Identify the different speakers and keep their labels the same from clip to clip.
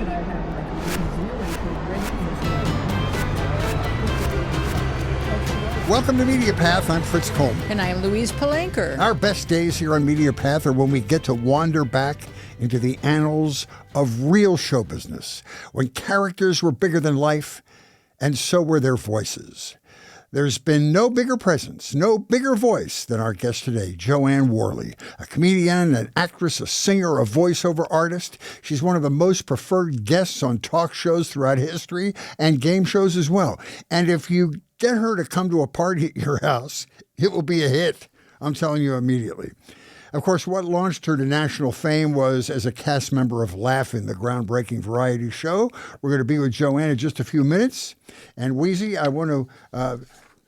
Speaker 1: and I are having like a zero
Speaker 2: Welcome to Media Path. I'm Fritz Coleman.
Speaker 1: And I'm Louise Palanker.
Speaker 2: Our best days here on Media Path are when we get to wander back into the annals of real show business, when characters were bigger than life, and so were their voices. There's been no bigger presence, no bigger voice than our guest today, Joanne Worley, a comedian, an actress, a singer, a voiceover artist. She's one of the most preferred guests on talk shows throughout history and game shows as well. And if you get her to come to a party at your house, it will be a hit. I'm telling you immediately. Of course, what launched her to national fame was as a cast member of Laugh-In, the groundbreaking variety show. We're going to be with Joanne in just a few minutes. And Wheezy, I want to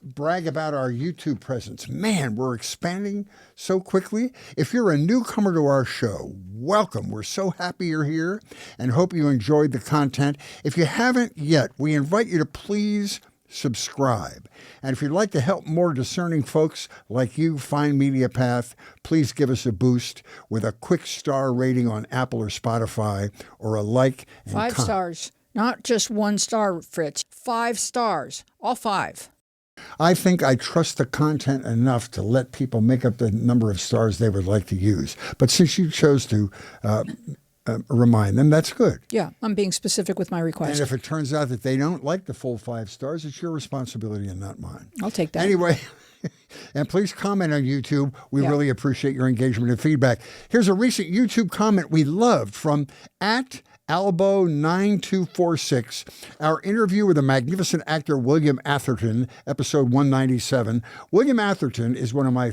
Speaker 2: brag about our YouTube presence. Man, we're expanding so quickly. If you're a newcomer to our show, welcome. We're so happy you're here and hope you enjoyed the content. If you haven't yet, we invite you to please subscribe. And if you'd like to help more discerning folks like you find Media Path, please give us a boost with a quick star rating on Apple or Spotify, or a like. And
Speaker 1: 5 stars. Not just 1 star, Fritz. 5 stars. All 5.
Speaker 2: I think I trust the content enough to let people make up the number of stars they would like to use. But since you chose to remind them, that's good.
Speaker 1: Yeah, I'm being specific with my request.
Speaker 2: And if it turns out that they don't like the full 5 stars, it's your responsibility and not mine.
Speaker 1: I'll take that.
Speaker 2: Anyway, and please comment on YouTube. We really appreciate your engagement and feedback. Here's a recent YouTube comment we loved from @Albo9246, our interview with the magnificent actor William Atherton, episode 197. William Atherton is one of my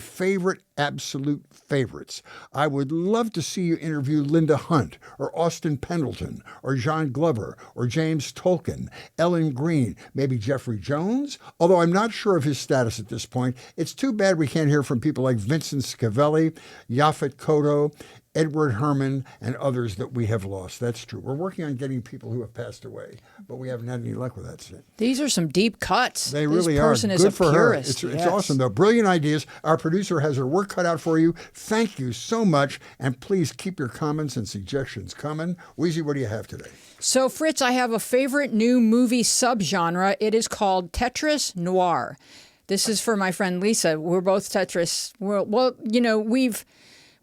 Speaker 2: absolute favorites. I would love to see you interview Linda Hunt, or Austin Pendleton, or John Glover, or James Tolkien, Ellen Green, maybe Jeffrey Jones, although I'm not sure of his status at this point. It's too bad we can't hear from people like Vincent Scavelli, Yaphet Kotto, Edward Herman, and others that we have lost. That's true. We're working on getting people who have passed away, but we haven't had any luck with that since.
Speaker 1: These are some deep cuts.
Speaker 2: They really
Speaker 1: are. This person is
Speaker 2: Good for
Speaker 1: purist.
Speaker 2: Her. It's awesome, though. Brilliant ideas. Our producer has her work cut out for you. Thank you so much, and please keep your comments and suggestions coming. Wheezy, what do you have today?
Speaker 1: So, Fritz, I have a favorite new movie subgenre. It is called Tetris Noir. This is for my friend Lisa. We're both Tetris.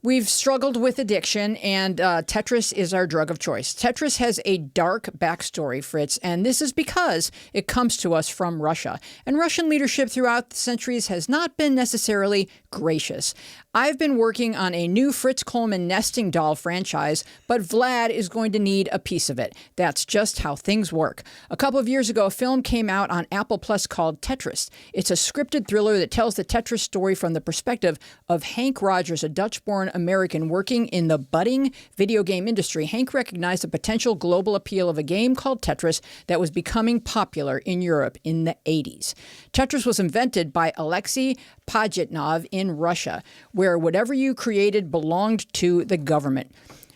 Speaker 1: We've struggled with addiction, and Tetris is our drug of choice. Tetris has a dark backstory, Fritz, and this is because it comes to us from Russia. And Russian leadership throughout the centuries has not been necessarily gracious. I've been working on a new Fritz Coleman nesting doll franchise, but Vlad is going to need a piece of it. That's just how things work. A couple of years ago, a film came out on Apple Plus called Tetris. It's a scripted thriller that tells the Tetris story from the perspective of Hank Rogers, a Dutch-born American working in the budding video game industry. Hank recognized the potential global appeal of a game called Tetris that was becoming popular in Europe in the 80s. Tetris was invented by Alexei Pajitnov in Russia, where whatever you created belonged to the government.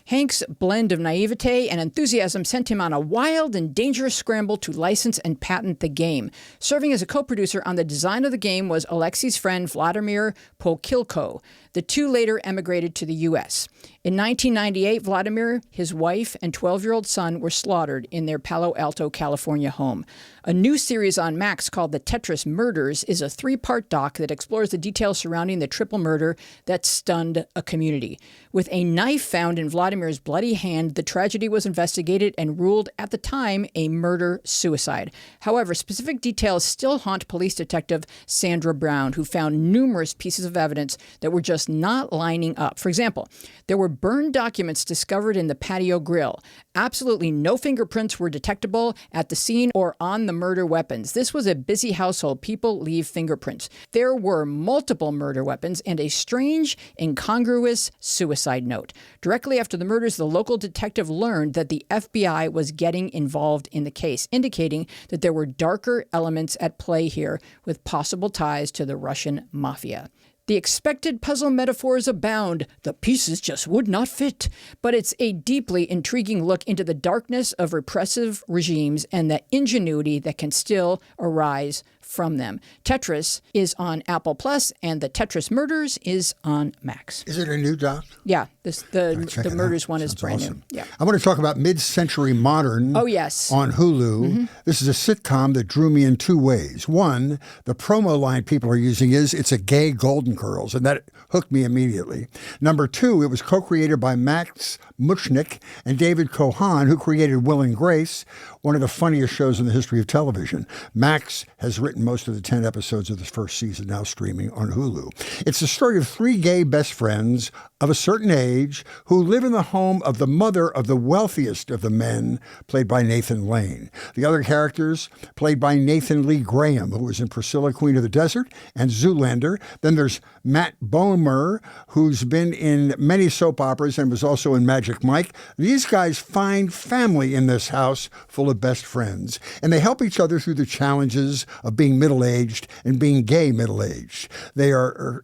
Speaker 1: Hank's blend of naivete and enthusiasm sent him on a wild and dangerous scramble to license and patent the game. Serving as a co-producer on the design of the game was Alexei's friend Vladimir Pokilko. The two later emigrated to the U.S. In 1998, Vladimir, his wife, and 12-year-old son were slaughtered in their Palo Alto, California home. A new series on Max called The Tetris Murders is a 3-part doc that explores the details surrounding the triple murder that stunned a community. With a knife found in Vladimir's bloody hand, the tragedy was investigated and ruled at the time a murder-suicide. However, specific details still haunt police detective Sandra Brown, who found numerous pieces of evidence that were just not lining up. For example, there were burned documents discovered in the patio grill. Absolutely no fingerprints were detectable at the scene or on the murder weapons. This was a busy household. People leave fingerprints. There were multiple murder weapons and a strange, incongruous suicide note. Directly after the murders, the local detective learned that the FBI was getting involved in the case, indicating that there were darker elements at play here with possible ties to the Russian mafia. The expected puzzle metaphors abound. The pieces just would not fit. But it's a deeply intriguing look into the darkness of repressive regimes and the ingenuity that can still arise from them. Tetris is on Apple Plus, and the Tetris Murders is on Max.
Speaker 2: Is it a new doc?
Speaker 1: Yeah, the
Speaker 2: Check it
Speaker 1: Murders
Speaker 2: out.
Speaker 1: one is
Speaker 2: Sounds
Speaker 1: brand
Speaker 2: awesome.
Speaker 1: new. Yeah.
Speaker 2: I want to talk about Mid-Century Modern.
Speaker 1: Oh, yes.
Speaker 2: On Hulu. This is a sitcom that drew me in two ways. One, the promo line people are using is, it's a gay Golden Girls, and that hooked me immediately. Number two, it was co-created by Max Muchnick and David Cohan, who created Will and Grace, one of the funniest shows in the history of television. Max has written most of the 10 episodes of the first season, now streaming on Hulu. It's the story of three gay best friends of a certain age who live in the home of the mother of the wealthiest of the men, played by Nathan Lane. The other characters, played by Nathan Lee Graham, who was in Priscilla, Queen of the Desert, and Zoolander. Then there's Matt Bomer, who's been in many soap operas and was also in Magic Mike. These guys find family in this house full of best friends, and they help each other through the challenges of being middle-aged and being gay middle-aged. They are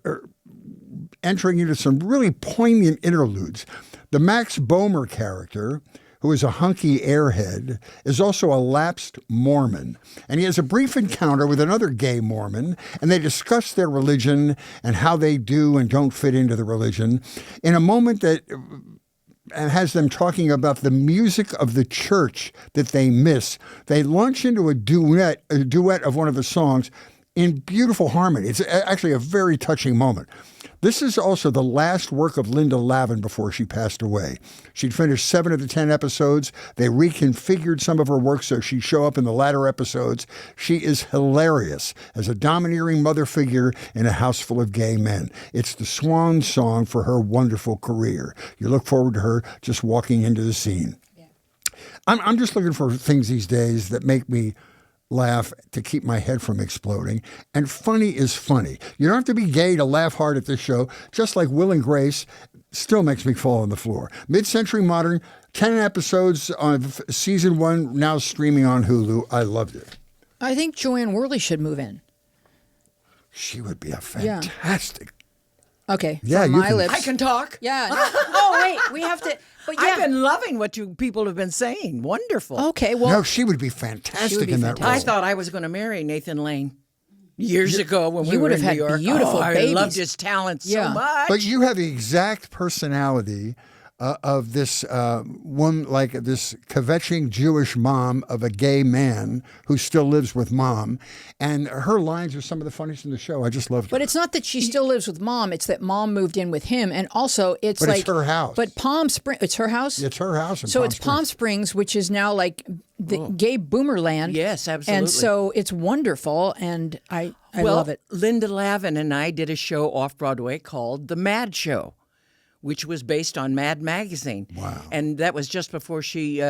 Speaker 2: entering into some really poignant interludes. The Max Bomer character, who is a hunky airhead, is also a lapsed Mormon. And he has a brief encounter with another gay Mormon, and they discuss their religion and how they do and don't fit into the religion in a moment that has them talking about the music of the church that they miss. They launch into a duet of one of the songs in beautiful harmony. It's actually a very touching moment. This is also the last work of Linda Lavin before she passed away. She'd finished 7 of the 10 episodes. They reconfigured some of her work so she'd show up in the latter episodes. She is hilarious as a domineering mother figure in a house full of gay men. It's the swan song for her wonderful career. You look forward to her just walking into the scene. Yeah. I'm just looking for things these days that make me laugh to keep my head from exploding. And funny is funny. You don't have to be gay to laugh hard at this show, just like Will and Grace still makes me fall on the floor. Mid-Century Modern, 10 episodes of season 1, now streaming on Hulu. I loved it.
Speaker 1: I think Joanne Worley should move in.
Speaker 2: She would be a fantastic.
Speaker 1: Okay.
Speaker 2: Yeah,
Speaker 1: from
Speaker 2: you
Speaker 1: my
Speaker 2: can-
Speaker 1: lips.
Speaker 3: I can talk.
Speaker 1: Yeah. Oh, wait. We have to. But yeah.
Speaker 3: I've been loving what you people have been saying. Wonderful.
Speaker 1: Okay. Well,
Speaker 2: No, she would be fantastic
Speaker 1: be
Speaker 2: in that role.
Speaker 3: I thought I was going to marry Nathan Lane years ago when we
Speaker 1: you
Speaker 3: were
Speaker 1: would
Speaker 3: in
Speaker 1: have
Speaker 3: New
Speaker 1: had
Speaker 3: York.
Speaker 1: beautiful
Speaker 3: I
Speaker 1: babies.
Speaker 3: loved his talent
Speaker 1: Yeah.
Speaker 3: so much.
Speaker 2: But you have the exact personality of this one, like this kvetching Jewish mom of a gay man who still lives with mom. And her lines are some of the funniest in the show. I just loved it.
Speaker 1: but it's not that she still lives with mom. It's that mom moved in with him. And also, it's
Speaker 2: But
Speaker 1: like.
Speaker 2: it's her house.
Speaker 1: But Palm Springs. It's her house?
Speaker 2: It's her house. In
Speaker 1: So
Speaker 2: Palm
Speaker 1: it's Palm Springs, which is now like the gay boomerland.
Speaker 3: Yes, absolutely.
Speaker 1: And so it's wonderful. And I
Speaker 3: well,
Speaker 1: love it.
Speaker 3: Linda Lavin and I did a show off Broadway called The Mad Show, which was based on Mad Magazine.
Speaker 2: Wow.
Speaker 3: And that was just before she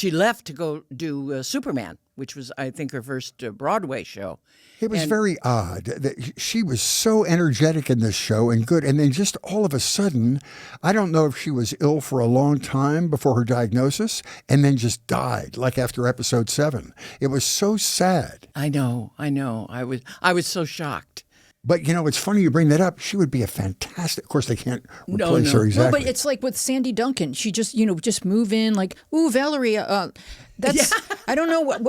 Speaker 3: left to go do Superman, which was, I think, her first Broadway show.
Speaker 2: It was very odd that she was so energetic in this show and good. And then just all of a sudden, I don't know if she was ill for a long time before her diagnosis and then just died, like after episode 7. It was so sad.
Speaker 3: I know. I was so shocked.
Speaker 2: But, you know, it's funny you bring that up. She would be a fantastic, of course, they can't
Speaker 3: No,
Speaker 2: replace
Speaker 3: no.
Speaker 2: her exactly.
Speaker 1: No, but it's like with Sandy Duncan. She just, just move in like, ooh, Valerie, that's, I don't know what,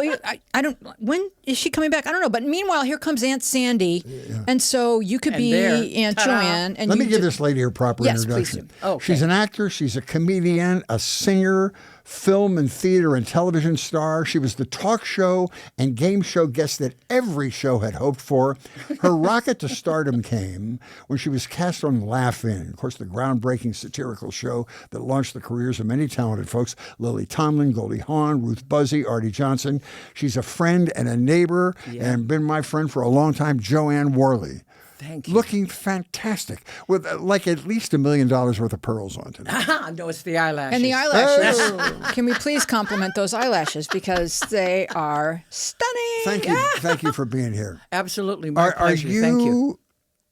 Speaker 1: I don't, when is she coming back? I don't know. But meanwhile, here comes Aunt Sandy. And so you could
Speaker 3: And
Speaker 1: be
Speaker 3: there,
Speaker 1: Aunt
Speaker 3: ta-da.
Speaker 1: Joanne. And
Speaker 2: Let
Speaker 1: you
Speaker 2: me give
Speaker 1: just-
Speaker 2: this lady her proper
Speaker 1: Yes, please
Speaker 2: introduction.
Speaker 1: do.
Speaker 3: Okay.
Speaker 2: She's an actor, she's a comedian, a singer, film and theater and television star. She was the talk show and game show guest that every show had hoped for. Her rocket to stardom came when she was cast on Laugh In, of course, the groundbreaking satirical show that launched the careers of many talented folks: Lily Tomlin, Goldie Hawn, Ruth Buzzy, Artie Johnson. She's a friend and a neighbor and been my friend for a long time, Joanne Worley.
Speaker 3: Thank you.
Speaker 2: Looking fantastic with like at least $1 million worth of pearls on today.
Speaker 3: No, it's the eyelashes.
Speaker 1: And the eyelashes. Can we please compliment those eyelashes because they are stunning?
Speaker 2: Thank you for being here.
Speaker 3: Absolutely, my
Speaker 2: Are
Speaker 3: pleasure.
Speaker 2: you,
Speaker 3: Thank you.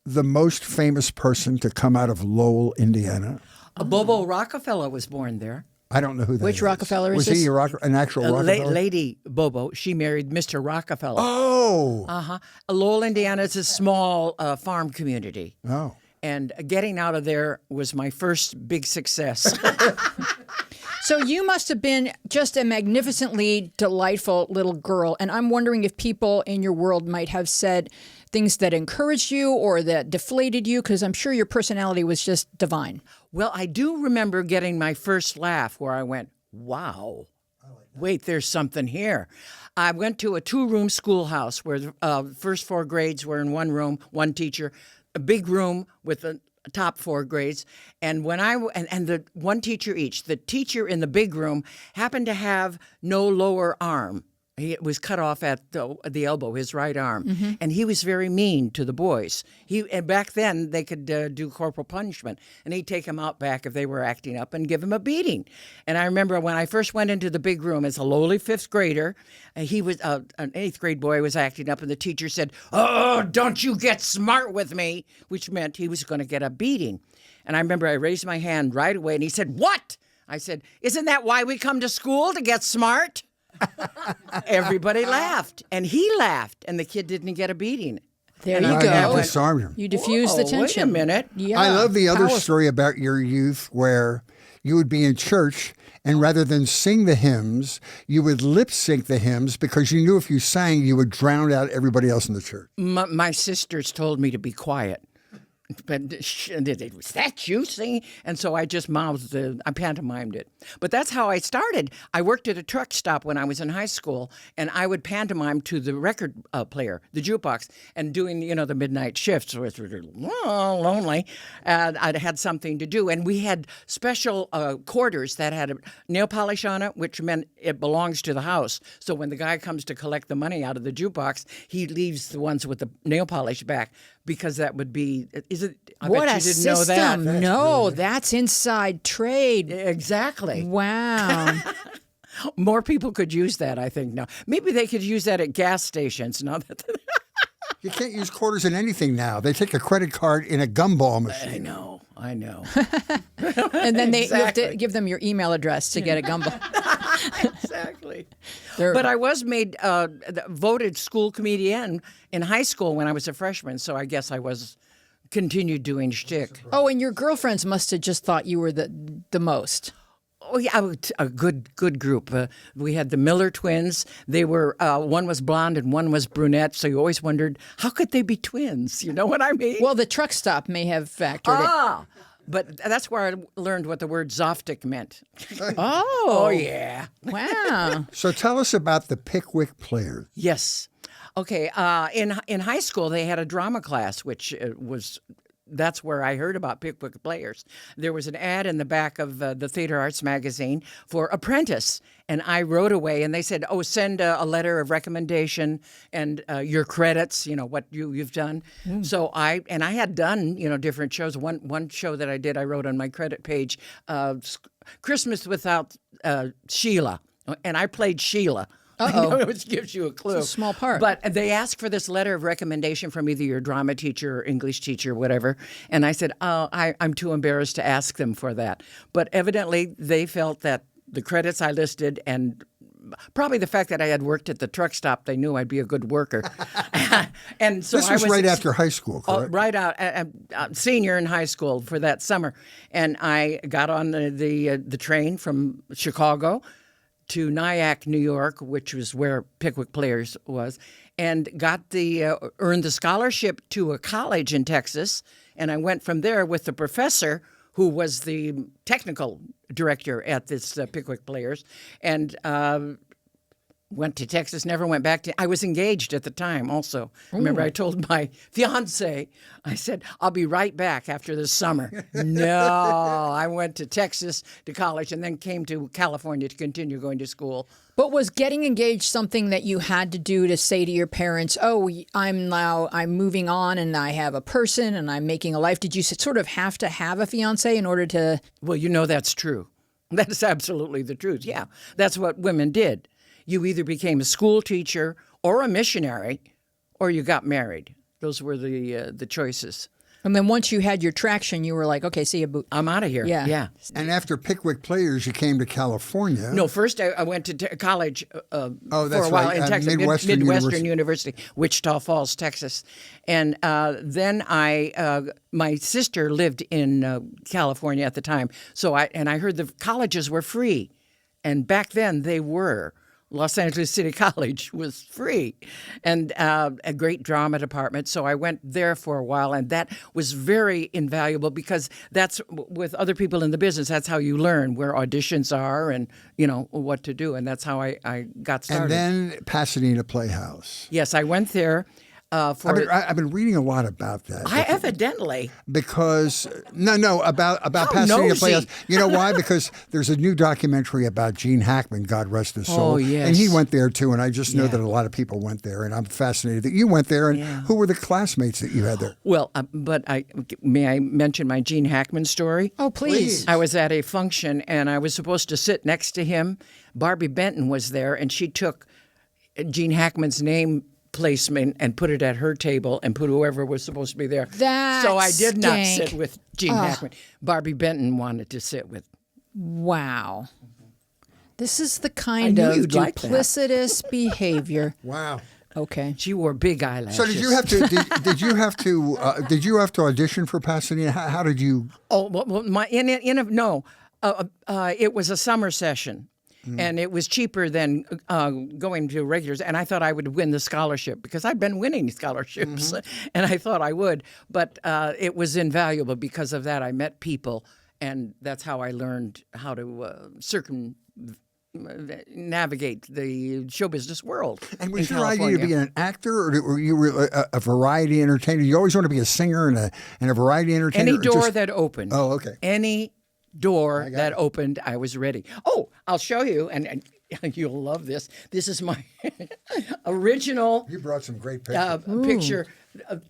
Speaker 2: the most famous person to come out of Lowell, Indiana?
Speaker 3: Bobo Rockefeller was born there.
Speaker 2: I don't know who that
Speaker 1: Which
Speaker 2: is.
Speaker 1: Rockefeller is
Speaker 2: Was
Speaker 1: this?
Speaker 2: he an actual Rockefeller?
Speaker 3: Lady Bobo, she married Mr. Rockefeller.
Speaker 2: Oh.
Speaker 3: Lowell, Indiana is a small farm community.
Speaker 2: Oh.
Speaker 3: And getting out of there was my first big success.
Speaker 1: So you must have been just a magnificently delightful little girl. And I'm wondering if people in your world might have said things that encouraged you or that deflated you, because I'm sure your personality was just divine.
Speaker 3: Well, I do remember getting my first laugh where I went, wow, wait, there's something here. I went to a 2-room schoolhouse where the first 4 grades were in one room, one teacher, a big room with the top 4 grades. And when and the one teacher each, the teacher in the big room happened to have no lower arm. He was cut off at the elbow, his right arm, and he was very mean to the boys. And back then they could do corporal punishment, and he'd take them out back if they were acting up and give them a beating. And I remember when I first went into the big room as a lowly 5th grader, he was an 8th grade boy was acting up, and the teacher said, "Oh, don't you get smart with me," which meant he was going to get a beating. And I remember I raised my hand right away, and he said, "What?" I said, "Isn't that why we come to school, to get smart?" Everybody laughed, and he laughed, and the kid didn't get a beating.
Speaker 1: There
Speaker 3: And
Speaker 1: you
Speaker 3: I
Speaker 1: go.
Speaker 2: That
Speaker 3: went,
Speaker 2: disarmed him.
Speaker 1: You diffused the
Speaker 3: "Whoa,
Speaker 1: tension.
Speaker 3: Wait a minute.
Speaker 1: Yeah.
Speaker 2: I love the other
Speaker 1: Powerful.
Speaker 2: story about your youth where you would be in church and rather than sing the hymns, you would lip sync the hymns because you knew if you sang, you would drown out everybody else in the church.
Speaker 3: My sisters told me to be quiet. But was that you singing? And so I just I pantomimed it. But that's how I started. I worked at a truck stop when I was in high school, and I would pantomime to the record player, the jukebox, and doing, the midnight shifts, which were lonely. And I'd had something to do. And we had special quarters that had a nail polish on it, which meant it belongs to the house. So when the guy comes to collect the money out of the jukebox, he leaves the ones with the nail polish back, because that would be, I
Speaker 1: What
Speaker 3: bet
Speaker 1: a
Speaker 3: you didn't
Speaker 1: system.
Speaker 3: know that.
Speaker 1: No, that's inside trade.
Speaker 3: Exactly.
Speaker 1: Wow.
Speaker 3: More people could use that, I think, now. Maybe they could use that at gas stations. Now that
Speaker 2: You can't use quarters in anything now. They take a credit card in a gumball machine.
Speaker 3: I know.
Speaker 1: And then you have to
Speaker 3: Exactly.
Speaker 1: give them your email address to get a gumball.
Speaker 3: Exactly.
Speaker 1: They're-
Speaker 3: But I was made voted school comedian in high school when I was a freshman, so I guess I was continued doing shtick.
Speaker 1: Oh, and your girlfriends must have just thought you were the most.
Speaker 3: Oh yeah, a good group. We had the Miller twins. They were one was blonde and one was brunette. So you always wondered, how could they be twins? You know what I mean?
Speaker 1: Well, the truck stop may have factored it.
Speaker 3: But that's where I learned what the word Zoftic meant.
Speaker 1: Oh,
Speaker 3: Yeah.
Speaker 1: wow.
Speaker 2: So tell us about the Pickwick Players.
Speaker 3: Yes. Okay. In high school, they had a drama class, which that's where I heard about Pickwick Players. There was an ad in the back of the Theater Arts magazine for apprentice, and I wrote away, and they said, "Oh, send a letter of recommendation and your credits, what you've done." So I had done different shows. One show that I did, I wrote on my credit page, "Christmas Without Sheila," and I played Sheila.
Speaker 1: Uh-oh.
Speaker 3: Which gives you a clue.
Speaker 1: It's a small part.
Speaker 3: But they asked for this letter of recommendation from either your drama teacher or English teacher or whatever. And I said, I'm too embarrassed to ask them for that. But evidently they felt that the credits I listed and probably the fact that I had worked at the truck stop, they knew I'd be a good worker. And so
Speaker 2: This
Speaker 3: I
Speaker 2: was
Speaker 3: was
Speaker 2: right after high school, correct?
Speaker 3: right out, senior in high school for that summer. And I got on the train from Chicago to Nyack, New York, which was where Pickwick Players was, and earned the scholarship to a college in Texas. And I went from there with the professor who was the technical director at this Pickwick Players, and went to Texas, never went back to. I was engaged at the time also. Remember, I told my fiance, I said, I'll be right back after this summer. No, I went to Texas to college and then came to California to continue going to school.
Speaker 1: But was getting engaged something that you had to do to say to your parents, "Oh, I'm moving on and I have a person and I'm making a life"? Did you sort of have to have a fiance in order to?
Speaker 3: Well, that's true. That is absolutely the truth. Yeah, that's what women did. You either became a school teacher or a missionary, or you got married. Those were the choices.
Speaker 1: And then once you had your traction, you were like, okay, see you.
Speaker 3: I'm out of here.
Speaker 1: Yeah.
Speaker 3: Yeah.
Speaker 2: And after Pickwick Players, you came to California.
Speaker 3: No, first I went to college for
Speaker 2: that's
Speaker 3: a while
Speaker 2: right,
Speaker 3: in Texas,
Speaker 2: Midwestern
Speaker 3: University, Wichita Falls, Texas. And then my sister lived in California at the time. So I heard the colleges were free. And back then they were. Los Angeles City College was free and a great drama department. So I went there for a while, and that was very invaluable because that's with other people in the business. That's how you learn where auditions are and, what to do. And that's how I got started.
Speaker 2: And then Pasadena Playhouse.
Speaker 3: Yes, I went there for.
Speaker 2: I've been reading a lot about that.
Speaker 3: I evidently.
Speaker 2: Because about
Speaker 3: How
Speaker 2: Pasadena
Speaker 3: nosy.
Speaker 2: Playhouse. You know why? Because there's a new documentary about Gene Hackman, God rest his soul.
Speaker 3: Oh, yes.
Speaker 2: And he went there too, and I just know
Speaker 3: Yeah.
Speaker 2: that a lot of people went there, and I'm fascinated that you went there. And
Speaker 3: Yeah.
Speaker 2: who were the classmates that you had there?
Speaker 3: Well, may I mention my Gene Hackman story?
Speaker 1: Oh, please.
Speaker 3: I was at a function and I was supposed to sit next to him. Barbie Benton was there, and she took Gene Hackman's name placement and put it at her table and put whoever was supposed to be there.
Speaker 1: That
Speaker 3: so I did not
Speaker 1: stank.
Speaker 3: sit with Gene Hackman. Barbie Benton wanted to sit with.
Speaker 1: Wow. This is the kind
Speaker 3: knew
Speaker 1: of
Speaker 3: you'd like that.
Speaker 1: duplicitous behavior.
Speaker 2: Wow.
Speaker 1: Okay.
Speaker 3: She wore big eyelashes.
Speaker 2: So did you have to? Did you have to audition for Pasadena? How did you?
Speaker 3: Oh, well, it was a summer session. And it was cheaper than going to regulars. And I thought I would win the scholarship because I'd been winning scholarships. And I thought I would. But it was invaluable because of that. I met people. And that's how I learned how to navigate the show business world.
Speaker 2: And was
Speaker 3: in
Speaker 2: your idea to
Speaker 3: California.
Speaker 2: be an actor, or were you a variety entertainer? You always want to be a singer and a variety entertainer.
Speaker 3: Any
Speaker 2: or
Speaker 3: door
Speaker 2: just-
Speaker 3: that opened.
Speaker 2: Oh, okay.
Speaker 3: Any door that opened, I was ready. Oh, I'll show you, and you'll love this. This is my original
Speaker 2: You brought some great pictures.
Speaker 3: picture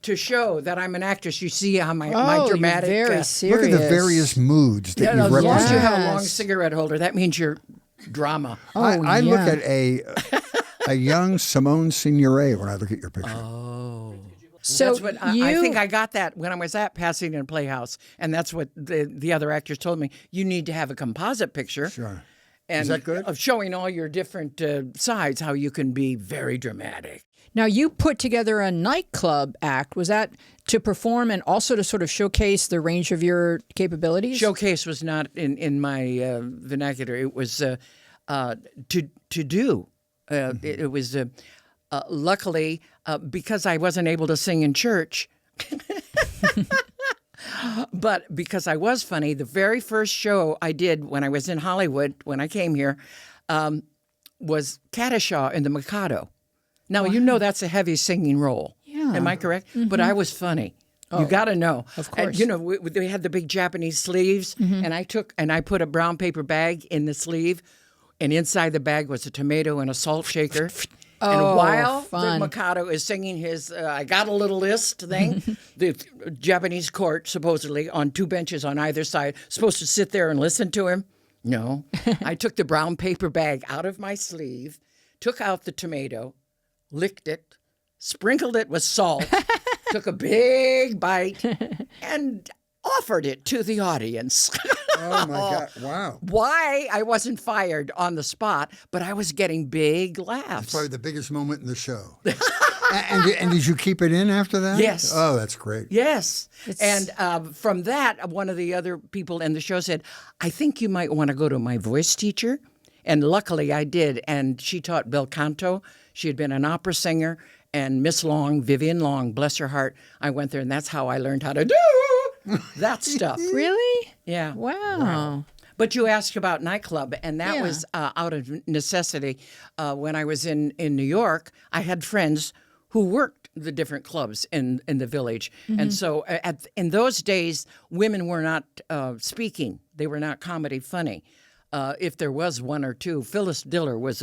Speaker 3: to show that I'm an actress. You see how my dramatic.
Speaker 1: You're very
Speaker 2: Look
Speaker 1: serious.
Speaker 2: at the various moods that you
Speaker 3: as long as
Speaker 2: represent.
Speaker 3: you have a long
Speaker 1: Yes.
Speaker 3: cigarette holder, that means you're drama.
Speaker 2: I look
Speaker 1: yeah.
Speaker 2: at a young Simone Signoret when I look at your picture.
Speaker 1: So
Speaker 3: That's what I think I got that when I was at Pasadena Playhouse, and that's what the other actors told me. You need to have a composite picture.
Speaker 2: Sure.
Speaker 3: And
Speaker 2: Is that good?
Speaker 3: Of showing all your different sides, how you can be very dramatic.
Speaker 1: Now, you put together a nightclub act. Was that to perform and also to sort of showcase the range of your capabilities?
Speaker 3: Showcase was not in my vernacular. It was to do. It was luckily because I wasn't able to sing in church. But because I was funny, the very first show I did when I was in Hollywood, when I came here, was Caddyshaw in the Mikado. Now, you know that's a heavy singing role.
Speaker 1: Yeah.
Speaker 3: Am I correct? But I was funny. You got to know.
Speaker 1: Of course.
Speaker 3: We had the big Japanese sleeves, and I put a brown paper bag in the sleeve, and inside the bag was a tomato and a salt shaker. And
Speaker 1: Oh,
Speaker 3: while
Speaker 1: fun.
Speaker 3: the Mikado is singing his I got a little list thing, the Japanese court, supposedly, on two benches on either side, supposed to sit there and listen to him. No. I took the brown paper bag out of my sleeve, took out the tomato, licked it, sprinkled it with salt, took a big bite, and offered it to the audience.
Speaker 2: Oh my God! Wow.
Speaker 3: Why I wasn't fired on the spot, but I was getting big laughs.
Speaker 2: Probably the biggest moment in the show. and did you keep it in after that?
Speaker 3: Yes.
Speaker 2: Oh, that's great.
Speaker 3: Yes. And from that, one of the other people in the show said, I think you might want to go to my voice teacher. And luckily I did. And she taught bel canto. She had been an opera singer. And Miss Long, Vivian Long, bless her heart, I went there, and that's how I learned how to do that stuff.
Speaker 1: Really?
Speaker 3: Yeah.
Speaker 1: Wow.
Speaker 3: But you asked about nightclub, and that
Speaker 1: Yeah.
Speaker 3: was out of necessity. When I was in New York, I had friends who worked the different clubs in the village. And so in those days, women were not speaking. They were not comedy funny. If there was one or two, Phyllis Diller was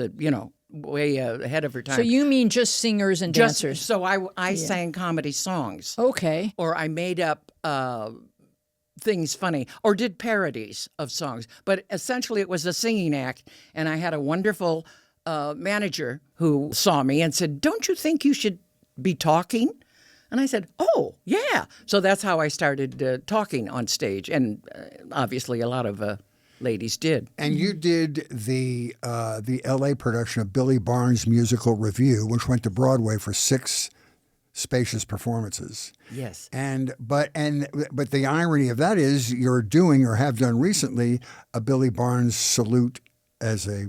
Speaker 3: way ahead of her time.
Speaker 1: So you mean just singers and
Speaker 3: Just-
Speaker 1: dancers?
Speaker 3: So I sang comedy songs.
Speaker 1: Okay.
Speaker 3: Or I made up things funny or did parodies of songs. But essentially, it was a singing act. And I had a wonderful manager who saw me and said, don't you think you should be talking? And I said, "Oh, yeah." So that's how I started talking on stage, and obviously a lot of ladies did.
Speaker 2: And you did the L.A. production of Billy Barnes' musical Review, which went to Broadway for 6 spacious performances.
Speaker 3: Yes.
Speaker 2: But the irony of that is you're doing or have done recently a Billy Barnes salute as a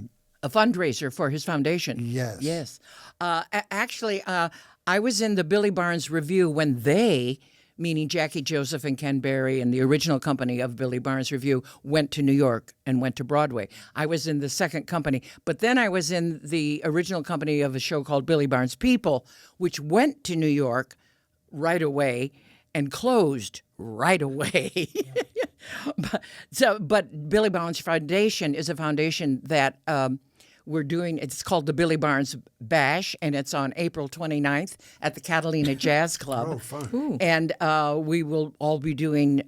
Speaker 3: fundraiser for his foundation.
Speaker 2: Yes.
Speaker 3: Yes. Actually, I was in the Billy Barnes Review when they, meaning Jackie Joseph and Ken Berry and the original company of Billy Barnes Review, went to New York and went to Broadway. I was in the second company, but then I was in the original company of a show called Billy Barnes People, which went to New York right away and closed right away. But Billy Barnes Foundation is a foundation that we're doing. It's called the Billy Barnes Bash, and it's on April 29th at the Catalina Jazz Club.
Speaker 2: Oh, fun.
Speaker 1: Ooh.
Speaker 3: And we will all be doing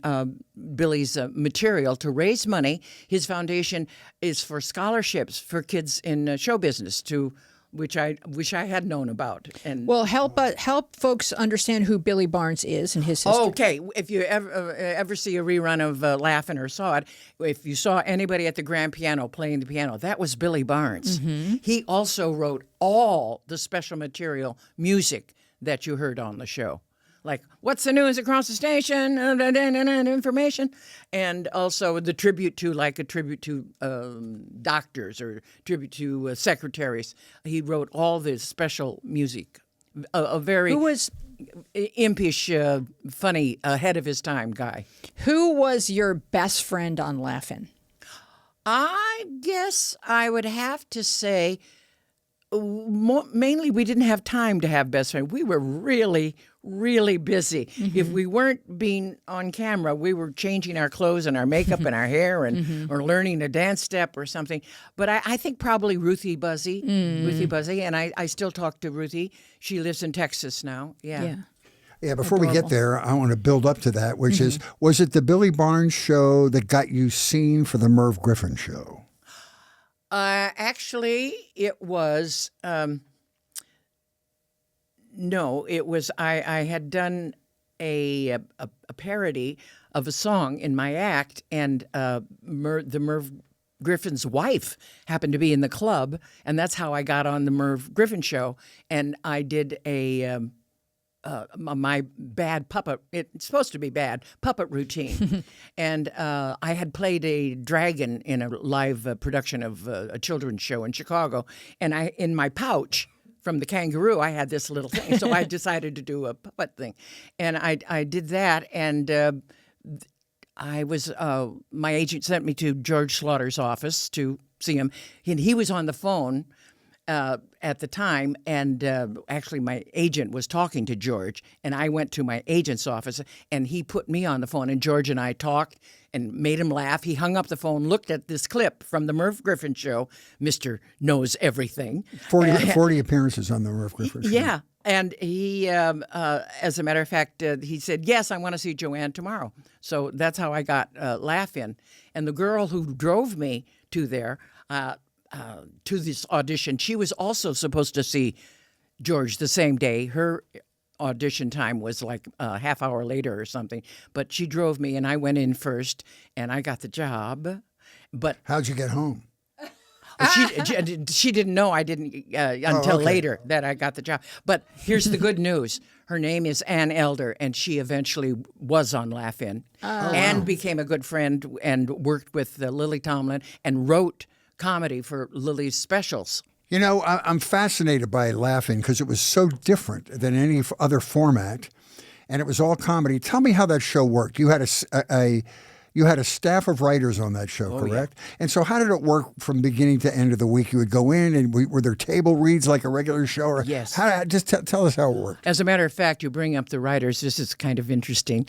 Speaker 3: Billy's material to raise money. His foundation is for scholarships for kids in show business, which I wish I had known about. And
Speaker 1: Well, help folks understand who Billy Barnes is and his history.
Speaker 3: okay, if you ever see a rerun of Laugh-In or saw it, if you saw anybody at the grand piano playing the piano, that was Billy Barnes. He also wrote all the special material music that you heard on the show. Like, what's the news across the station, information, and also the tribute to doctors or tribute to secretaries. He wrote all this special music. A very
Speaker 1: Who was
Speaker 3: impish, funny, ahead of his time guy.
Speaker 1: your best friend on Laugh-In?
Speaker 3: I guess I would have to say, mainly we didn't have time to have best friends. We were really, really busy. If we weren't being on camera, we were changing our clothes and our makeup and our hair and or learning a dance step or something. But I think probably Ruthie Buzzy, and I still talk to Ruthie. She lives in Texas now. Yeah.
Speaker 2: Yeah, before we get there, I want to build up to that, which is, was it the Billy Barnes show that got you seen for the Merv Griffin show?
Speaker 3: Actually, it was no. It was I had done a parody of a song in my act, and the Merv Griffin's wife happened to be in the club, and that's how I got on the Merv Griffin show. And I did my bad puppet, it's supposed to be bad, puppet routine. And I had played a dragon in a live production of a children's show in Chicago. And in my pouch from the kangaroo, I had this little thing. So I decided to do a puppet thing. And I did that, and I was, my agent sent me to George Slaughter's office to see him. And he was on the phone at the time, and actually my agent was talking to George, and I went to my agent's office, and he put me on the phone, and George and I talked and made him laugh. He hung up the phone, looked at this clip from the Merv Griffin show, Mr. Knows Everything.
Speaker 2: 40 appearances on the Merv Griffin show.
Speaker 3: Yeah, and he, as a matter of fact, he said, yes, I want to see Joanne tomorrow. So that's how I got Laugh-In. And the girl who drove me to there, to this audition, she was also supposed to see George the same day. Her audition time was like a half hour later or something. But she drove me, and I went in first, and I got the job. But
Speaker 2: How'd you get home?
Speaker 3: she didn't know I didn't until later that I got the job. But here's the good news. Her name is Ann Elder, and she eventually was on Laugh-In and became a good friend and worked with Lily Tomlin and wrote comedy for Lily's specials.
Speaker 2: You know, I'm fascinated by Laugh-In because it was so different than any other format, and it was all comedy. Tell me how that show worked. You had a staff of writers on that show, correct? Yeah. And so how did it work from beginning to end of the week? You would go in, and were there table reads like a regular show? Or
Speaker 3: yes.
Speaker 2: Just tell us how it worked.
Speaker 3: As a matter of fact, you bring up the writers. This is kind of interesting.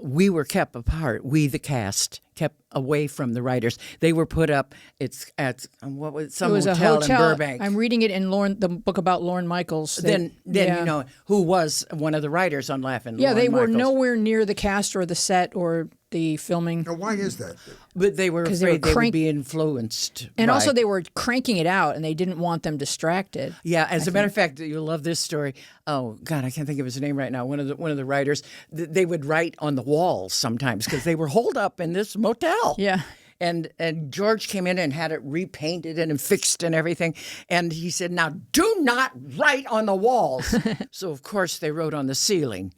Speaker 3: We were kept apart. We, the cast, kept away from the writers. They were put up. It's at some
Speaker 1: it was
Speaker 3: hotel
Speaker 1: a hotel
Speaker 3: in Burbank.
Speaker 1: I'm reading it in the book about Lorne Michaels.
Speaker 3: Then you know who was one of the writers on Laugh-In.
Speaker 1: Yeah,
Speaker 3: Lorne
Speaker 1: they were
Speaker 3: Michaels.
Speaker 1: nowhere near the cast or the set or the filming.
Speaker 2: Now, why is that?
Speaker 3: But they were
Speaker 1: 'Cause they were
Speaker 3: afraid they would
Speaker 1: crank-
Speaker 3: be influenced.
Speaker 1: And also,
Speaker 3: Right.
Speaker 1: they were cranking it out, and they didn't want them distracted.
Speaker 3: Yeah, as a matter of fact, you'll love this story. Oh God, I can't think of his name right now. One of the writers, they would write on the walls sometimes because they were holed up in this motel.
Speaker 1: Yeah.
Speaker 3: And George came in and had it repainted and fixed and everything. And he said, "Now do not write on the walls." So of course they wrote on the ceiling.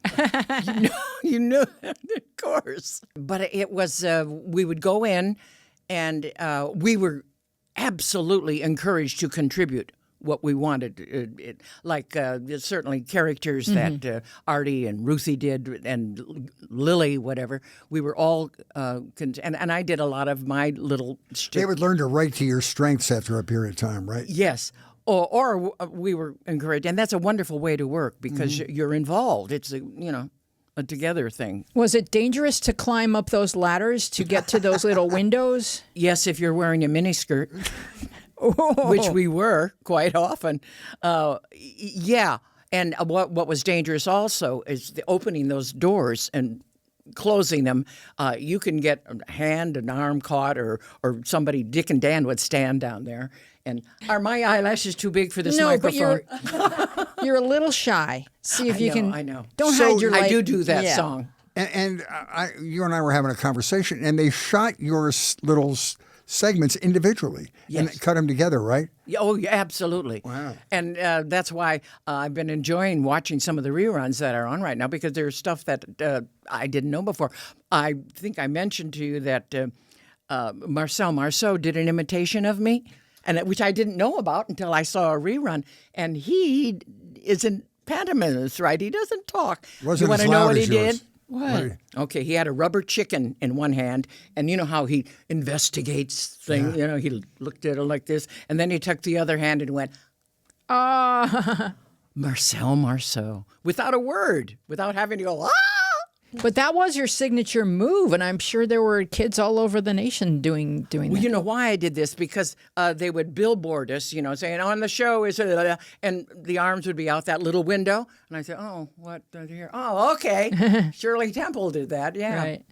Speaker 3: You know, of course. But it was we would go in, and we were absolutely encouraged to contribute what we wanted. There's certainly characters that Artie and Ruthie did, and Lily, whatever. We were all, and I did a lot of my little shtick.
Speaker 2: They would learn to write to your strengths after a period of time, right?
Speaker 3: Yes. Or we were encouraged, and that's a wonderful way to work because you're involved. It's a together thing.
Speaker 1: Was it dangerous to climb up those ladders to get to those little windows?
Speaker 3: Yes, if you're wearing a miniskirt, which we were quite often. Yeah, and what was dangerous also is opening those doors and closing them. You can get a hand, an arm caught, or somebody. Dick and Dan would stand down there. And are my eyelashes too big for this
Speaker 1: No,
Speaker 3: microphone?
Speaker 1: but you're a little shy. See if you can.
Speaker 3: I know.
Speaker 1: Don't
Speaker 2: So
Speaker 1: hide your light.
Speaker 3: I do that
Speaker 1: Yeah.
Speaker 3: song.
Speaker 2: You and I were having a conversation, and they shot your little segments individually
Speaker 3: Yes.
Speaker 2: and cut them together, right?
Speaker 3: Oh, yeah, absolutely.
Speaker 2: Wow.
Speaker 3: And that's why I've been enjoying watching some of the reruns that are on right now because there's stuff that I didn't know before. I think I mentioned to you that Marcel Marceau did an imitation of me, which I didn't know about until I saw a rerun. And he is in pantomimes, right? He doesn't talk.
Speaker 2: Wasn't
Speaker 3: you want
Speaker 2: as
Speaker 3: to know
Speaker 2: loud
Speaker 3: what he
Speaker 2: as yours.
Speaker 3: did?
Speaker 1: What?
Speaker 2: Right.
Speaker 3: Okay, he had a rubber chicken in one hand, and you know how he investigates things. You know, he looked at it like this, and then he took the other hand and went, Marcel Marceau, without a word, without having to go, ah!
Speaker 1: But that was your signature move, and I'm sure there were kids all over the nation doing
Speaker 3: Well,
Speaker 1: that.
Speaker 3: you know why I did this? Because they would billboard us, saying, on the show is, and the arms would be out that little window. And I said, oh, what here? Oh, okay. Shirley Temple did that, yeah.
Speaker 1: Right.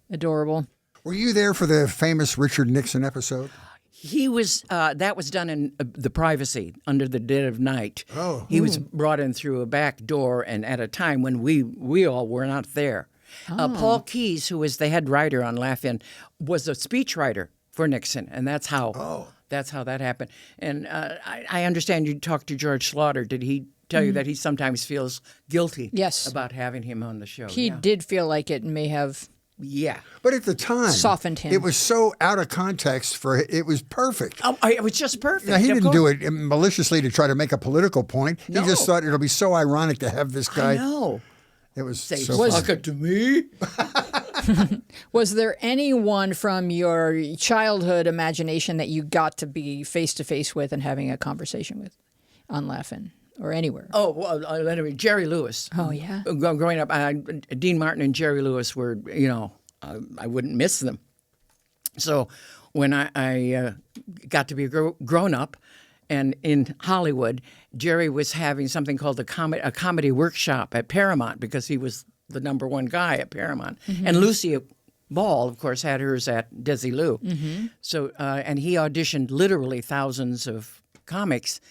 Speaker 1: Adorable.
Speaker 2: Were you there for the famous Richard Nixon episode?
Speaker 3: He was, that was done in the privacy under the dead of night.
Speaker 2: Oh.
Speaker 3: He was brought in through a back door and at a time when we all were not there. Paul Keyes, who was the head writer on Laugh-In, was a speechwriter for Nixon, and that's how that happened. And I understand you talked to George Slaughter. Did he tell you that he sometimes feels guilty
Speaker 1: Yes.
Speaker 3: about having him on the show?
Speaker 1: He did feel like it may have.
Speaker 3: Yeah.
Speaker 2: But at the time,
Speaker 1: Softened him.
Speaker 2: It was so out of context it was perfect.
Speaker 3: Oh, it was just perfect.
Speaker 2: Now, he
Speaker 3: Of
Speaker 2: didn't
Speaker 3: course.
Speaker 2: do it maliciously to try to make a political point. He
Speaker 3: No.
Speaker 2: just thought it'll be so ironic to have this guy.
Speaker 3: I know.
Speaker 2: It was
Speaker 3: Say,
Speaker 2: so
Speaker 3: fuck
Speaker 2: funny.
Speaker 3: it to me.
Speaker 1: Was there anyone from your childhood imagination that you got to be face to face with and having a conversation with on Laugh-In or anywhere?
Speaker 3: Oh, well, anyway, Jerry Lewis.
Speaker 1: Oh, yeah?
Speaker 3: Growing up, Dean Martin and Jerry Lewis were, I wouldn't miss them. So when I got to be grown up and in Hollywood, Jerry was having something called a comedy workshop at Paramount because he was the number one guy at Paramount. And Lucy Ball, of course, had hers at Desilu. So, and he auditioned literally thousands of comics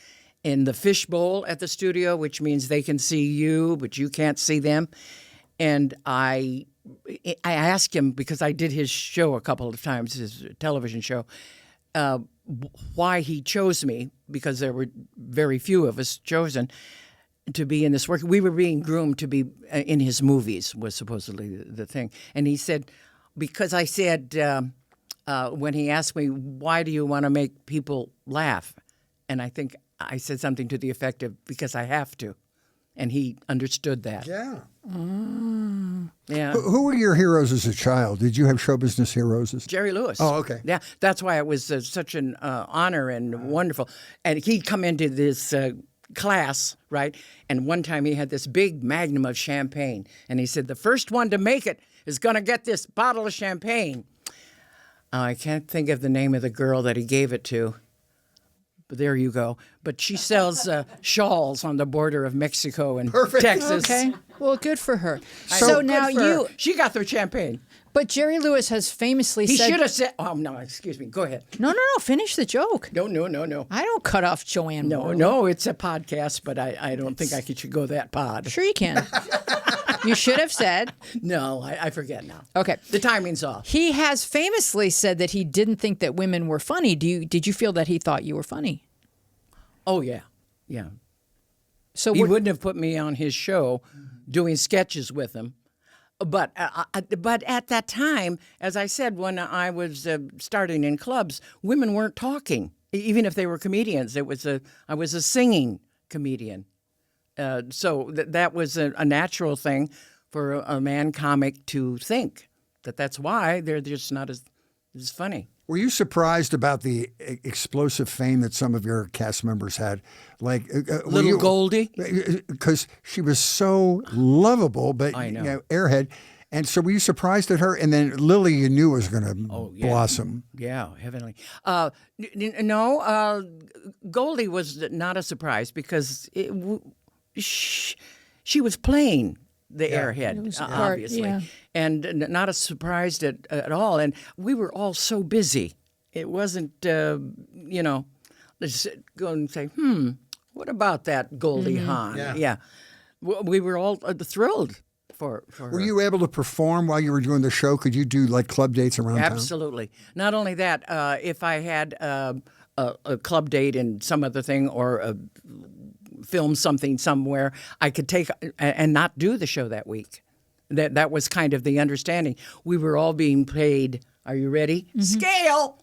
Speaker 3: in the fishbowl at the studio, which means they can see you, but you can't see them. And I asked him, because I did his show a couple of times, his television show, why he chose me, because there were very few of us chosen to be in this work. We were being groomed to be in his movies, was supposedly the thing. And he said, because I said, when he asked me, why do you want to make people laugh? And I think I said something to the effect of, because I have to. And he understood that.
Speaker 2: Yeah.
Speaker 3: Yeah.
Speaker 2: Who were your heroes as a child? Did you have show business heroes?
Speaker 3: Jerry Lewis.
Speaker 2: Oh, okay.
Speaker 3: Yeah, that's why it was such an honor and wonderful. And he'd come into this class, right? And one time he had this big magnum of champagne. And he said, the first one to make it is going to get this bottle of champagne. I can't think of the name of the girl that he gave it to. But there you go. But she sells shawls on the border of Mexico and Texas.
Speaker 1: Okay. Well, good for her.
Speaker 3: So
Speaker 1: So now
Speaker 3: good for her.
Speaker 1: you
Speaker 3: She got the champagne.
Speaker 1: But Jerry Lewis has famously
Speaker 3: He
Speaker 1: said...
Speaker 3: should have said, oh, no, excuse me. Go ahead.
Speaker 1: No, finish the joke.
Speaker 3: No.
Speaker 1: I don't cut off Joanne Morley.
Speaker 3: No, it's a podcast, but I don't think I should go that pod.
Speaker 1: Sure you can. You should have said.
Speaker 3: No, I forget now.
Speaker 1: Okay.
Speaker 3: The timing's off.
Speaker 1: He has famously said that he didn't think that women were funny. Did you feel that he thought you were funny?
Speaker 3: Oh, yeah. Yeah.
Speaker 1: So
Speaker 3: He wouldn't have put me on his show doing sketches with him. But at that time, as I said, when I was starting in clubs, women weren't talking, even if they were comedians. I was a singing comedian. So that was a natural thing for a man comic to think that's why they're just not as funny.
Speaker 2: Were you surprised about the explosive fame that some of your cast members had? Like
Speaker 3: Little Goldie?
Speaker 2: Because she was so lovable, but
Speaker 3: I know.
Speaker 2: airhead. And so were you surprised at her? And then Lily, you knew was going to blossom.
Speaker 3: Yeah, heavenly. No, Goldie was not a surprise because she was playing the airhead, obviously,
Speaker 1: yeah.
Speaker 3: and not a surprise at all. And we were all so busy. It wasn't, let's go and say, what about that Goldie Hawn? Yeah. We were all thrilled for her.
Speaker 2: Were you able to perform while you were doing the show? Could you do like club dates around town?
Speaker 3: Absolutely. Not only that, if I had a club date in some other thing or film something somewhere, I could take and not do the show that week. That was kind of the understanding. We were all being paid. Are you ready? Scale.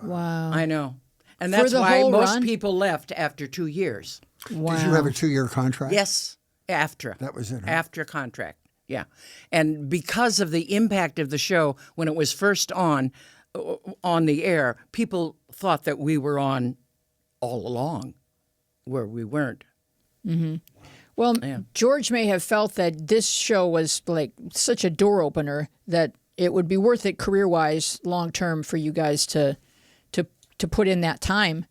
Speaker 1: Wow.
Speaker 3: I know, and
Speaker 1: For
Speaker 3: that's
Speaker 1: the
Speaker 3: why
Speaker 1: whole
Speaker 3: most
Speaker 1: run?
Speaker 3: people left after 2 years.
Speaker 1: Wow.
Speaker 2: Did you have a 2-year contract?
Speaker 3: Yes, after.
Speaker 2: That was it, huh?
Speaker 3: After contract. Yeah, and because of the impact of the show when it was first on the air, people thought that we were on all along, where we weren't.
Speaker 1: Well, George may have felt that this show was like such a door opener that it would be worth it career-wise long term for you guys to put in that time,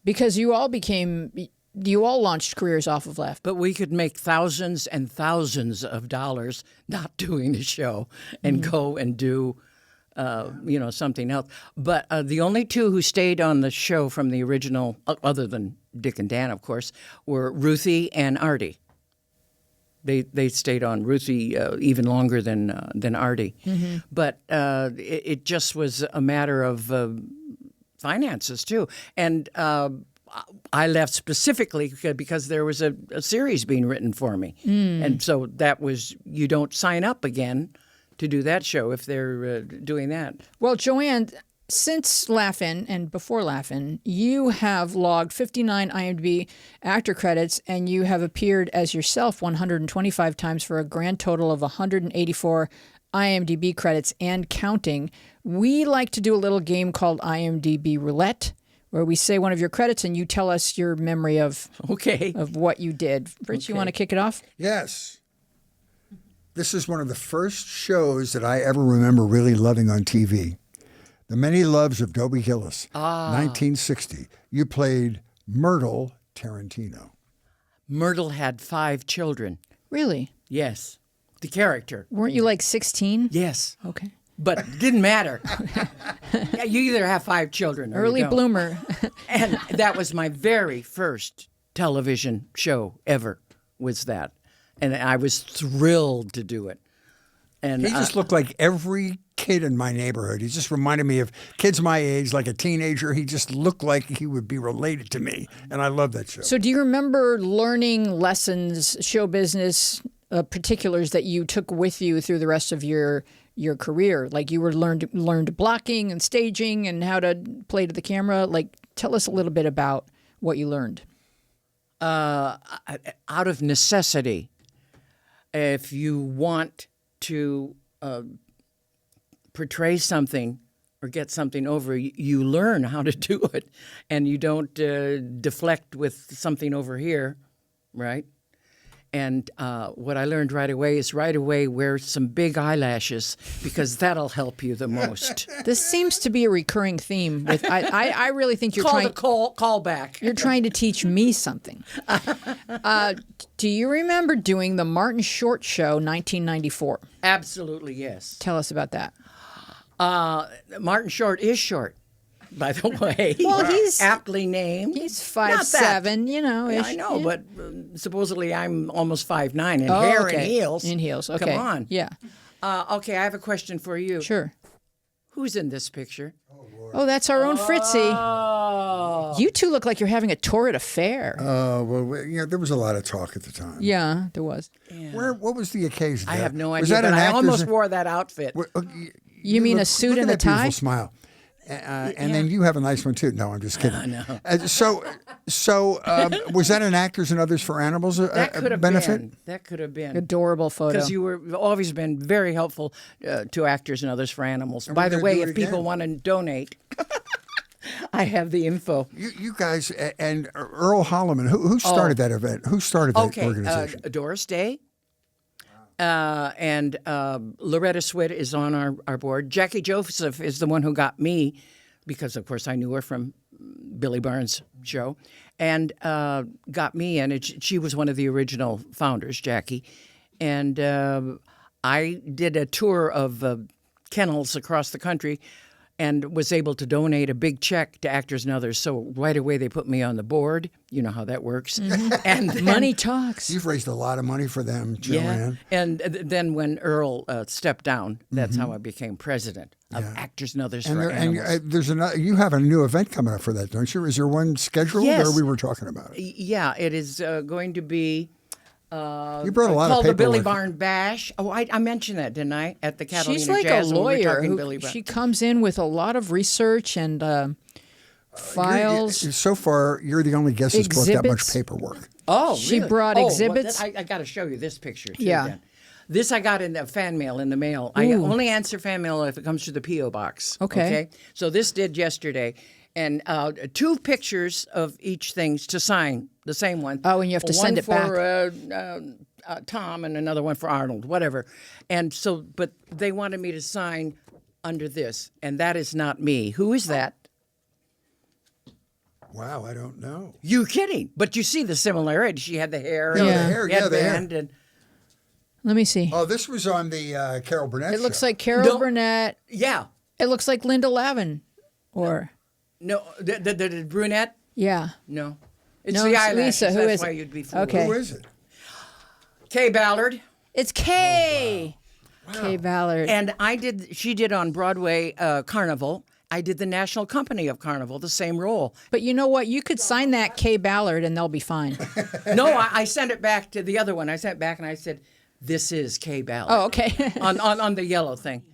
Speaker 1: because you all launched careers off of Laugh.
Speaker 3: But we could make thousands and thousands of dollars not doing the show and go and do, something else. But the only two who stayed on the show from the original, other than Dick and Dan, of course, were Ruthie and Artie. They stayed on Ruthie even longer than Artie. But it just was a matter of finances too, and. I left specifically because there was a series being written for me. And so that was, you don't sign up again to do that show if they're doing that.
Speaker 1: Well, Joanne, since Laugh-In and before Laugh-In, you have logged 59 IMDb actor credits, and you have appeared as yourself 125 times for a grand total of 184 IMDb credits and counting. We like to do a little game called IMDb Roulette, where we say one of your credits and you tell us your memory of what you did. Fritz, you want to kick it off?
Speaker 2: Yes. This is one of the first shows that I ever remember really loving on TV. The Many Loves of Dobie Gillis, 1960. You played Myrtle Tarantino.
Speaker 3: Myrtle had 5 children.
Speaker 1: Really?
Speaker 3: Yes. The character.
Speaker 1: Weren't you like 16?
Speaker 3: Yes.
Speaker 1: Okay.
Speaker 3: But it didn't matter. Yeah, you either have 5 children or
Speaker 1: Early
Speaker 3: you don't.
Speaker 1: bloomer.
Speaker 3: And that was my very first television show ever, was that. And I was thrilled to do it. And
Speaker 2: He just looked like every kid in my neighborhood. He just reminded me of kids my age, like a teenager. He just looked like he would be related to me. And I love that show.
Speaker 1: So do you remember learning lessons, show business, particulars that you took with you through the rest of your career? Like you were learned blocking and staging and how to play to the camera. Like tell us a little bit about what you learned.
Speaker 3: out of necessity, if you want to portray something or get something over, you learn how to do it, and you don't deflect with something over here, right? And what I learned right away is wear some big eyelashes because that'll help you the most.
Speaker 1: This seems to be a recurring theme. With I really think you're
Speaker 3: Call
Speaker 1: trying.
Speaker 3: call back.
Speaker 1: You're trying to teach me something. Do you remember doing the Martin Short Show, 1994?
Speaker 3: Absolutely, yes.
Speaker 1: Tell us about that.
Speaker 3: Martin Short is short, by the way.
Speaker 1: Well, he's
Speaker 3: aptly named.
Speaker 1: He's
Speaker 3: Not that.
Speaker 1: 5'7", you know.
Speaker 3: Yeah,
Speaker 1: ish.
Speaker 3: I know,
Speaker 1: Yeah.
Speaker 3: but supposedly I'm almost 5'9" and
Speaker 1: Oh,
Speaker 3: hair
Speaker 1: okay.
Speaker 3: and heels.
Speaker 1: In heels, okay.
Speaker 3: Come on.
Speaker 1: Yeah,
Speaker 3: Okay, I have a question for you.
Speaker 1: sure.
Speaker 3: Who's in this picture?
Speaker 1: Oh, that's our own Fritzy.
Speaker 3: Oh.
Speaker 1: You two look like you're having a torrid affair.
Speaker 2: Well, there was a lot of talk at the time.
Speaker 1: Yeah, there was.
Speaker 2: What was the occasion?
Speaker 3: I have no
Speaker 2: Was
Speaker 3: idea,
Speaker 2: that
Speaker 3: but
Speaker 2: an
Speaker 3: I
Speaker 2: actor's-
Speaker 3: almost wore that outfit.
Speaker 1: You mean a
Speaker 2: look-
Speaker 1: suit
Speaker 2: look
Speaker 1: and a
Speaker 2: at that beautiful
Speaker 1: tie?
Speaker 2: smile. And then you have a nice one too. No, I'm just kidding.
Speaker 3: No.
Speaker 2: So, was that an Actors and Others for Animals
Speaker 3: That could have
Speaker 2: benefit?
Speaker 3: been. That could have been.
Speaker 1: Adorable photo.
Speaker 3: Because you've always been very helpful to Actors and Others for Animals. By the
Speaker 2: gonna
Speaker 3: way,
Speaker 2: do it
Speaker 3: if people
Speaker 2: again.
Speaker 3: want to donate, I have the info.
Speaker 2: You guys and Earl Holliman. Who started that event? Who started that
Speaker 3: Okay,
Speaker 2: organization?
Speaker 3: Doris Day. And Loretta Swit is on our board. Jackie Joseph is the one who got me, because of course I knew her from Billy Barnes' show, and got me in. She was one of the original founders, Jackie, and I did a tour of kennels across the country, and was able to donate a big check to Actors and Others. So right away they put me on the board. You know how that works. And then,
Speaker 1: Money talks.
Speaker 2: You've raised a lot of money for them,
Speaker 3: yeah.
Speaker 2: Joanne.
Speaker 3: And then when Earl stepped down, that's how I became president of Actors and Others for Animals.
Speaker 2: There's another. You have a new event coming up for that, don't you? Is there one scheduled?
Speaker 3: Yes.
Speaker 2: Or we were talking about it.
Speaker 3: Yeah, it is going to be
Speaker 2: You brought a lot
Speaker 3: called
Speaker 2: of
Speaker 3: the Billy
Speaker 2: paperwork.
Speaker 3: Barn Bash. Oh, I mentioned that, didn't I? At the Catalina
Speaker 1: She's like
Speaker 3: Jazz
Speaker 1: a
Speaker 3: when we were
Speaker 1: lawyer.
Speaker 3: talking
Speaker 1: Who,
Speaker 3: Billy Barn.
Speaker 1: she comes in with a lot of research and files.
Speaker 2: So far, you're the only guest that's brought that much
Speaker 1: Exhibits.
Speaker 2: paperwork.
Speaker 3: Oh,
Speaker 1: She
Speaker 3: really?
Speaker 1: brought
Speaker 3: Oh,
Speaker 1: exhibits.
Speaker 3: I got to show you this picture, too,
Speaker 1: Yeah.
Speaker 3: then. This I got in the fan mail, in the mail. I only answer fan mail if it comes to the P.O. box.
Speaker 1: Okay.
Speaker 3: So this did yesterday. And 2 pictures of each thing to sign, the same one.
Speaker 1: Oh, and you have to send it back.
Speaker 3: One for Tom and another one for Arnold, whatever. And so, but they wanted me to sign under this, and that is not me. Who is that?
Speaker 2: Wow, I don't know.
Speaker 3: You kidding? But you see the similarity. She had the hair,
Speaker 2: Yeah,
Speaker 3: and
Speaker 2: the hair, yeah, the hair.
Speaker 3: headband, and
Speaker 1: Let me see.
Speaker 2: Oh, this was on the Carol Burnett
Speaker 1: It looks
Speaker 2: show.
Speaker 1: like Carol
Speaker 3: No.
Speaker 1: Burnett.
Speaker 3: yeah.
Speaker 1: It looks like Linda Lavin. Or,
Speaker 3: No, the brunette.
Speaker 1: yeah.
Speaker 3: No, it's
Speaker 1: No,
Speaker 3: the
Speaker 1: it's
Speaker 3: eyelashes.
Speaker 1: Lisa. Who
Speaker 3: That's
Speaker 1: is
Speaker 3: why
Speaker 1: it?
Speaker 3: you'd be fooled.
Speaker 1: Okay.
Speaker 2: Who is it?
Speaker 3: Kay Ballard.
Speaker 1: It's Kay. Kay Ballard.
Speaker 3: And she did on Broadway Carnival. I did the National Company of Carnival, the same role.
Speaker 1: But you know what? You could sign that Kay Ballard and they'll be fine.
Speaker 3: No, I sent it back to the other one. I sent it back and I said, "This is Kay Ballard."
Speaker 1: Oh, okay.
Speaker 3: on the yellow thing.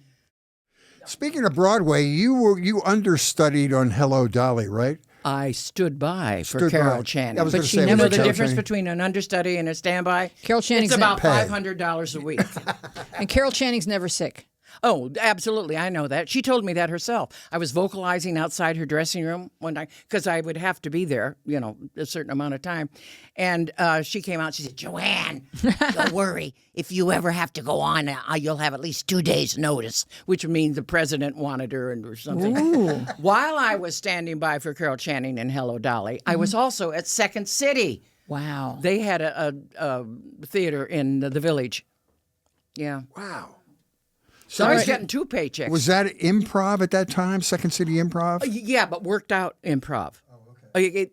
Speaker 2: Speaking of Broadway, you understudied on Hello Dolly, right?
Speaker 3: I stood by for
Speaker 2: Stood
Speaker 3: Carol
Speaker 2: by.
Speaker 3: Channing.
Speaker 2: I was
Speaker 1: But
Speaker 2: gonna
Speaker 1: she
Speaker 2: say,
Speaker 3: You
Speaker 1: never
Speaker 3: know
Speaker 2: was it
Speaker 3: the
Speaker 2: Carol
Speaker 3: difference
Speaker 2: Channing?
Speaker 3: between an understudy and a standby?
Speaker 1: Carol Channing's
Speaker 3: It's about
Speaker 2: Pay.
Speaker 3: $500 a week.
Speaker 1: And Carol Channing's never sick.
Speaker 3: Oh, absolutely. I know that. She told me that herself. I was vocalizing outside her dressing room one night because I would have to be there, a certain amount of time. And she came out and she said, "Joanne, don't worry. If you ever have to go on, you'll have at least 2 days' notice," which means the president wanted her or something. While I was standing by for Carol Channing and Hello Dolly, I was also at Second City.
Speaker 1: Wow.
Speaker 3: They had a theater in the Village. Yeah.
Speaker 2: Wow.
Speaker 3: So I was getting 2 paychecks.
Speaker 2: Was that improv at that time? Second City Improv?
Speaker 3: Yeah, but worked out improv. Oh, okay.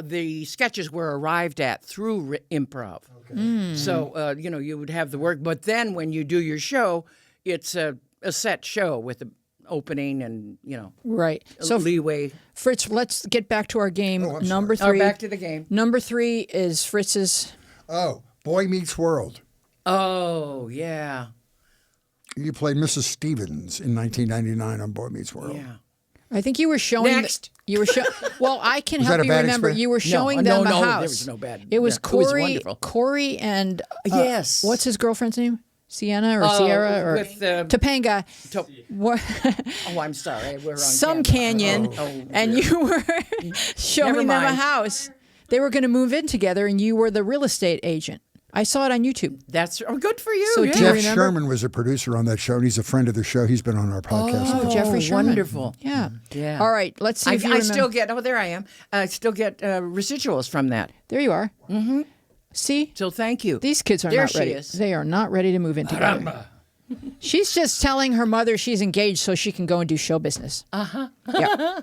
Speaker 3: The sketches were arrived at through improv. Okay. So, you would have the work. But then when you do your show, it's a set show with the opening and,
Speaker 1: Right. So,
Speaker 3: leeway.
Speaker 1: Fritz, let's get back to our game.
Speaker 2: I'm
Speaker 1: Number
Speaker 3: Or
Speaker 1: 3.
Speaker 3: back to the game.
Speaker 1: Number 3 is Fritz's.
Speaker 2: Oh, Boy Meets World.
Speaker 3: Oh, yeah.
Speaker 2: You played Mrs. Stevens in 1999 on Boy Meets World.
Speaker 3: Yeah.
Speaker 1: I think you were showing.
Speaker 3: Next.
Speaker 1: You were well, I can
Speaker 2: Was
Speaker 1: help
Speaker 2: that a
Speaker 1: you
Speaker 2: bad
Speaker 1: remember.
Speaker 2: experience?
Speaker 1: You were showing
Speaker 3: no,
Speaker 1: them a
Speaker 3: no,
Speaker 1: house.
Speaker 3: there was no bad-
Speaker 1: It was
Speaker 3: yeah, it was
Speaker 1: Corey.
Speaker 3: wonderful.
Speaker 1: Corey and
Speaker 3: Yes.
Speaker 1: what's his girlfriend's name? Sienna or Sierra or
Speaker 3: with,
Speaker 1: Topanga. What?
Speaker 3: Oh, I'm sorry. We're on
Speaker 1: Some
Speaker 3: camera.
Speaker 1: canyon, and you were showing them a
Speaker 3: mind.
Speaker 1: house. They were going to move in together, and you were the real estate agent. I saw it on YouTube.
Speaker 3: That's good for you.
Speaker 1: So
Speaker 3: yeah.
Speaker 1: do you
Speaker 2: Jeff
Speaker 1: remember?
Speaker 2: Sherman was a producer on that show, and he's a friend of the show. He's been on our podcast.
Speaker 1: Oh, Jeffrey Sherman.
Speaker 3: Wonderful.
Speaker 1: Yeah.
Speaker 3: Yeah.
Speaker 1: All right. Let's see if you
Speaker 3: I
Speaker 1: remember.
Speaker 3: still get. Oh, there I am. I still get residuals from that.
Speaker 1: There you are. Mm-hmm. See,
Speaker 3: So thank you.
Speaker 1: these kids are
Speaker 3: There
Speaker 1: not
Speaker 3: she
Speaker 1: ready.
Speaker 3: is.
Speaker 1: They are not ready to move in together. She's just telling her mother she's engaged so she can go and do show business. Yeah.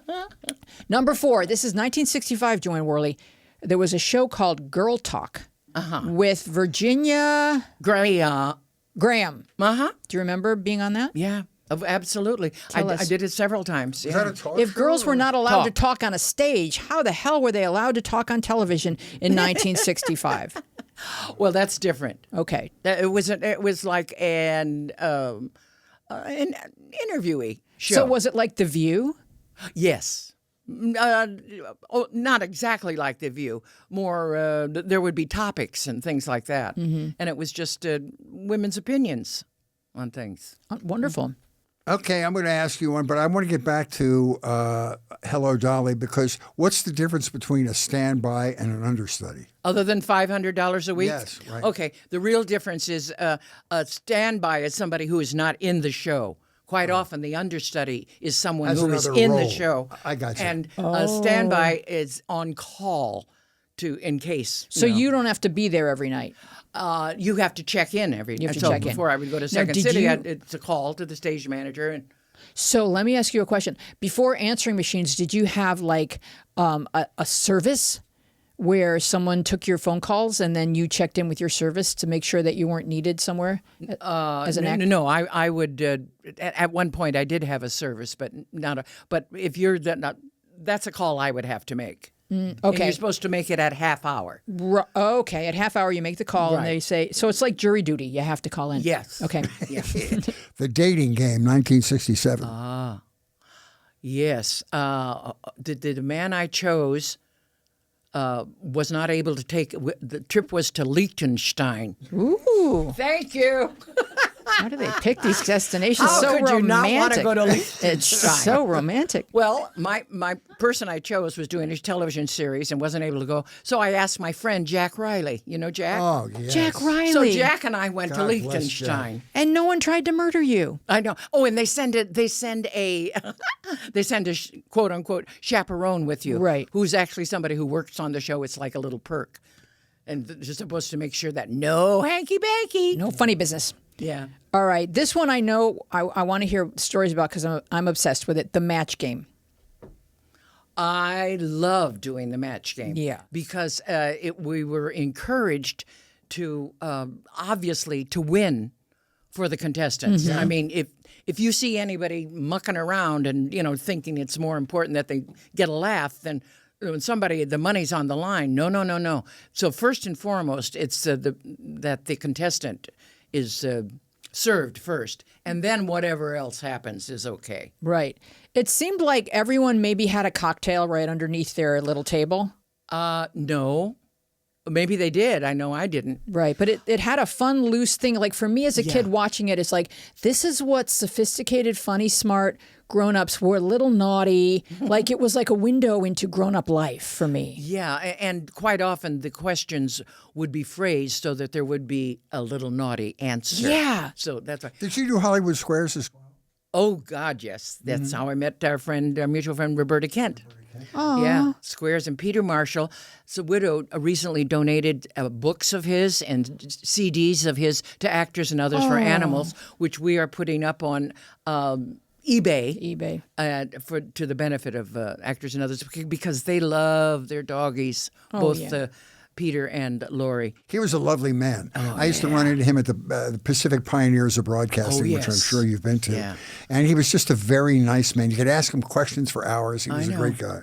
Speaker 1: Number 4. This is 1965, Joanne Worley. There was a show called Girl Talk with Virginia
Speaker 3: Gray.
Speaker 1: Graham.
Speaker 3: Uh-huh.
Speaker 1: Do you remember being on that?
Speaker 3: Yeah. Absolutely.
Speaker 1: Tell
Speaker 3: I
Speaker 1: us.
Speaker 3: did it several times.
Speaker 2: Is
Speaker 3: Yeah.
Speaker 2: that a talk
Speaker 1: If
Speaker 2: show
Speaker 1: girls were
Speaker 2: or-
Speaker 1: not allowed to
Speaker 3: Talk.
Speaker 1: talk on a stage, how the hell were they allowed to talk on television in 1965?
Speaker 3: Well, that's different.
Speaker 1: Okay.
Speaker 3: It was like an interviewee show.
Speaker 1: So was it like The View?
Speaker 3: Yes. Not exactly like The View. More, there would be topics and things like that. And it was just women's opinions on things.
Speaker 1: Wonderful.
Speaker 2: Okay, I'm going to ask you one, but I want to get back to Hello Dolly, because what's the difference between a standby and an understudy?
Speaker 3: Other than $500 a week?
Speaker 2: Yes, right.
Speaker 3: Okay. The real difference is a standby is somebody who is not in the show. Quite often, the understudy is someone
Speaker 2: Has
Speaker 3: who is
Speaker 2: another
Speaker 3: in
Speaker 2: role.
Speaker 3: the show.
Speaker 2: I got you.
Speaker 3: And a standby is on call in case.
Speaker 1: So you don't have to be there every night.
Speaker 3: You have to check in every
Speaker 1: You have to
Speaker 3: so
Speaker 1: check in.
Speaker 3: before I would go to
Speaker 1: Now,
Speaker 3: Second
Speaker 1: did
Speaker 3: City,
Speaker 1: you-
Speaker 3: it's a call to the stage manager. And
Speaker 1: So let me ask you a question. Before answering machines, did you have like a service where someone took your phone calls and then you checked in with your service to make sure that you weren't needed somewhere as an actor?
Speaker 3: No, I would. At one point, I did have a service, but not a. But if you're that's a call I would have to make. And
Speaker 1: Okay.
Speaker 3: you're supposed to make it at half hour.
Speaker 1: Okay. At half hour, you make the call and
Speaker 3: Right.
Speaker 1: they say, so it's like jury duty. You have to call in.
Speaker 3: Yes.
Speaker 1: Okay.
Speaker 2: The Dating Game, 1967.
Speaker 3: Yes. The man I chose was not able to take. The trip was to Liechtenstein.
Speaker 1: Ooh.
Speaker 3: Thank you.
Speaker 1: How do they pick these destinations?
Speaker 3: How
Speaker 1: so
Speaker 3: could you not want to
Speaker 1: romantic.
Speaker 3: go to
Speaker 1: It's
Speaker 3: Liechtenstein?
Speaker 1: so romantic.
Speaker 3: Well, my person I chose was doing a television series and wasn't able to go. So I asked my friend Jack Riley. You know Jack?
Speaker 2: Oh, yes.
Speaker 1: Jack Riley.
Speaker 3: So Jack and I went
Speaker 2: God
Speaker 3: to
Speaker 2: bless
Speaker 3: Liechtenstein.
Speaker 1: And no one tried to murder you.
Speaker 3: I know. Oh, and they send a quote unquote chaperone with you,
Speaker 1: Right.
Speaker 3: Who's actually somebody who works on the show. It's like a little perk, and they're supposed to make sure that no hanky panky.
Speaker 1: No funny business.
Speaker 3: Yeah.
Speaker 1: All right. This one I know I want to hear stories about because I'm obsessed with it. The Match Game.
Speaker 3: I love doing the match game.
Speaker 1: Yeah.
Speaker 3: Because we were encouraged to obviously to win for the contestants.
Speaker 1: Mm-hmm.
Speaker 3: I mean, if you see anybody mucking around and thinking it's more important that they get a laugh than when the money's on the line. No. So first and foremost, it's that the contestant is served first, and then whatever else happens is okay.
Speaker 1: Right. It seemed like everyone maybe had a cocktail right underneath their little table.
Speaker 3: No. Maybe they did. I know I didn't.
Speaker 1: Right. But it had a fun, loose thing. Like for me as a kid watching it, it's like, this is what sophisticated, funny, smart grown-ups were a little naughty. Like it was like a window into grown-up life for me.
Speaker 3: Yeah, and quite often the questions would be phrased so that there would be a little naughty answer.
Speaker 1: Yeah.
Speaker 3: So that's why.
Speaker 2: Did you do Hollywood Squares as well?
Speaker 3: Oh God, yes. That's how I met our mutual friend Roberta Kent.
Speaker 1: Aw.
Speaker 3: Yeah, Squares and Peter Marshall. So widow recently donated books of his and CDs of his to actors and others for animals, which we are putting up on eBay. To the benefit of actors and others because they love their doggies, both Peter and Lori.
Speaker 2: He was a lovely man. I used to run into him at the Pacific Pioneers of Broadcasting, which I'm
Speaker 3: yes.
Speaker 2: sure you've been to.
Speaker 3: Yeah.
Speaker 2: And he was just a very nice man. You could ask him questions for hours. He was a
Speaker 3: know.
Speaker 2: great guy.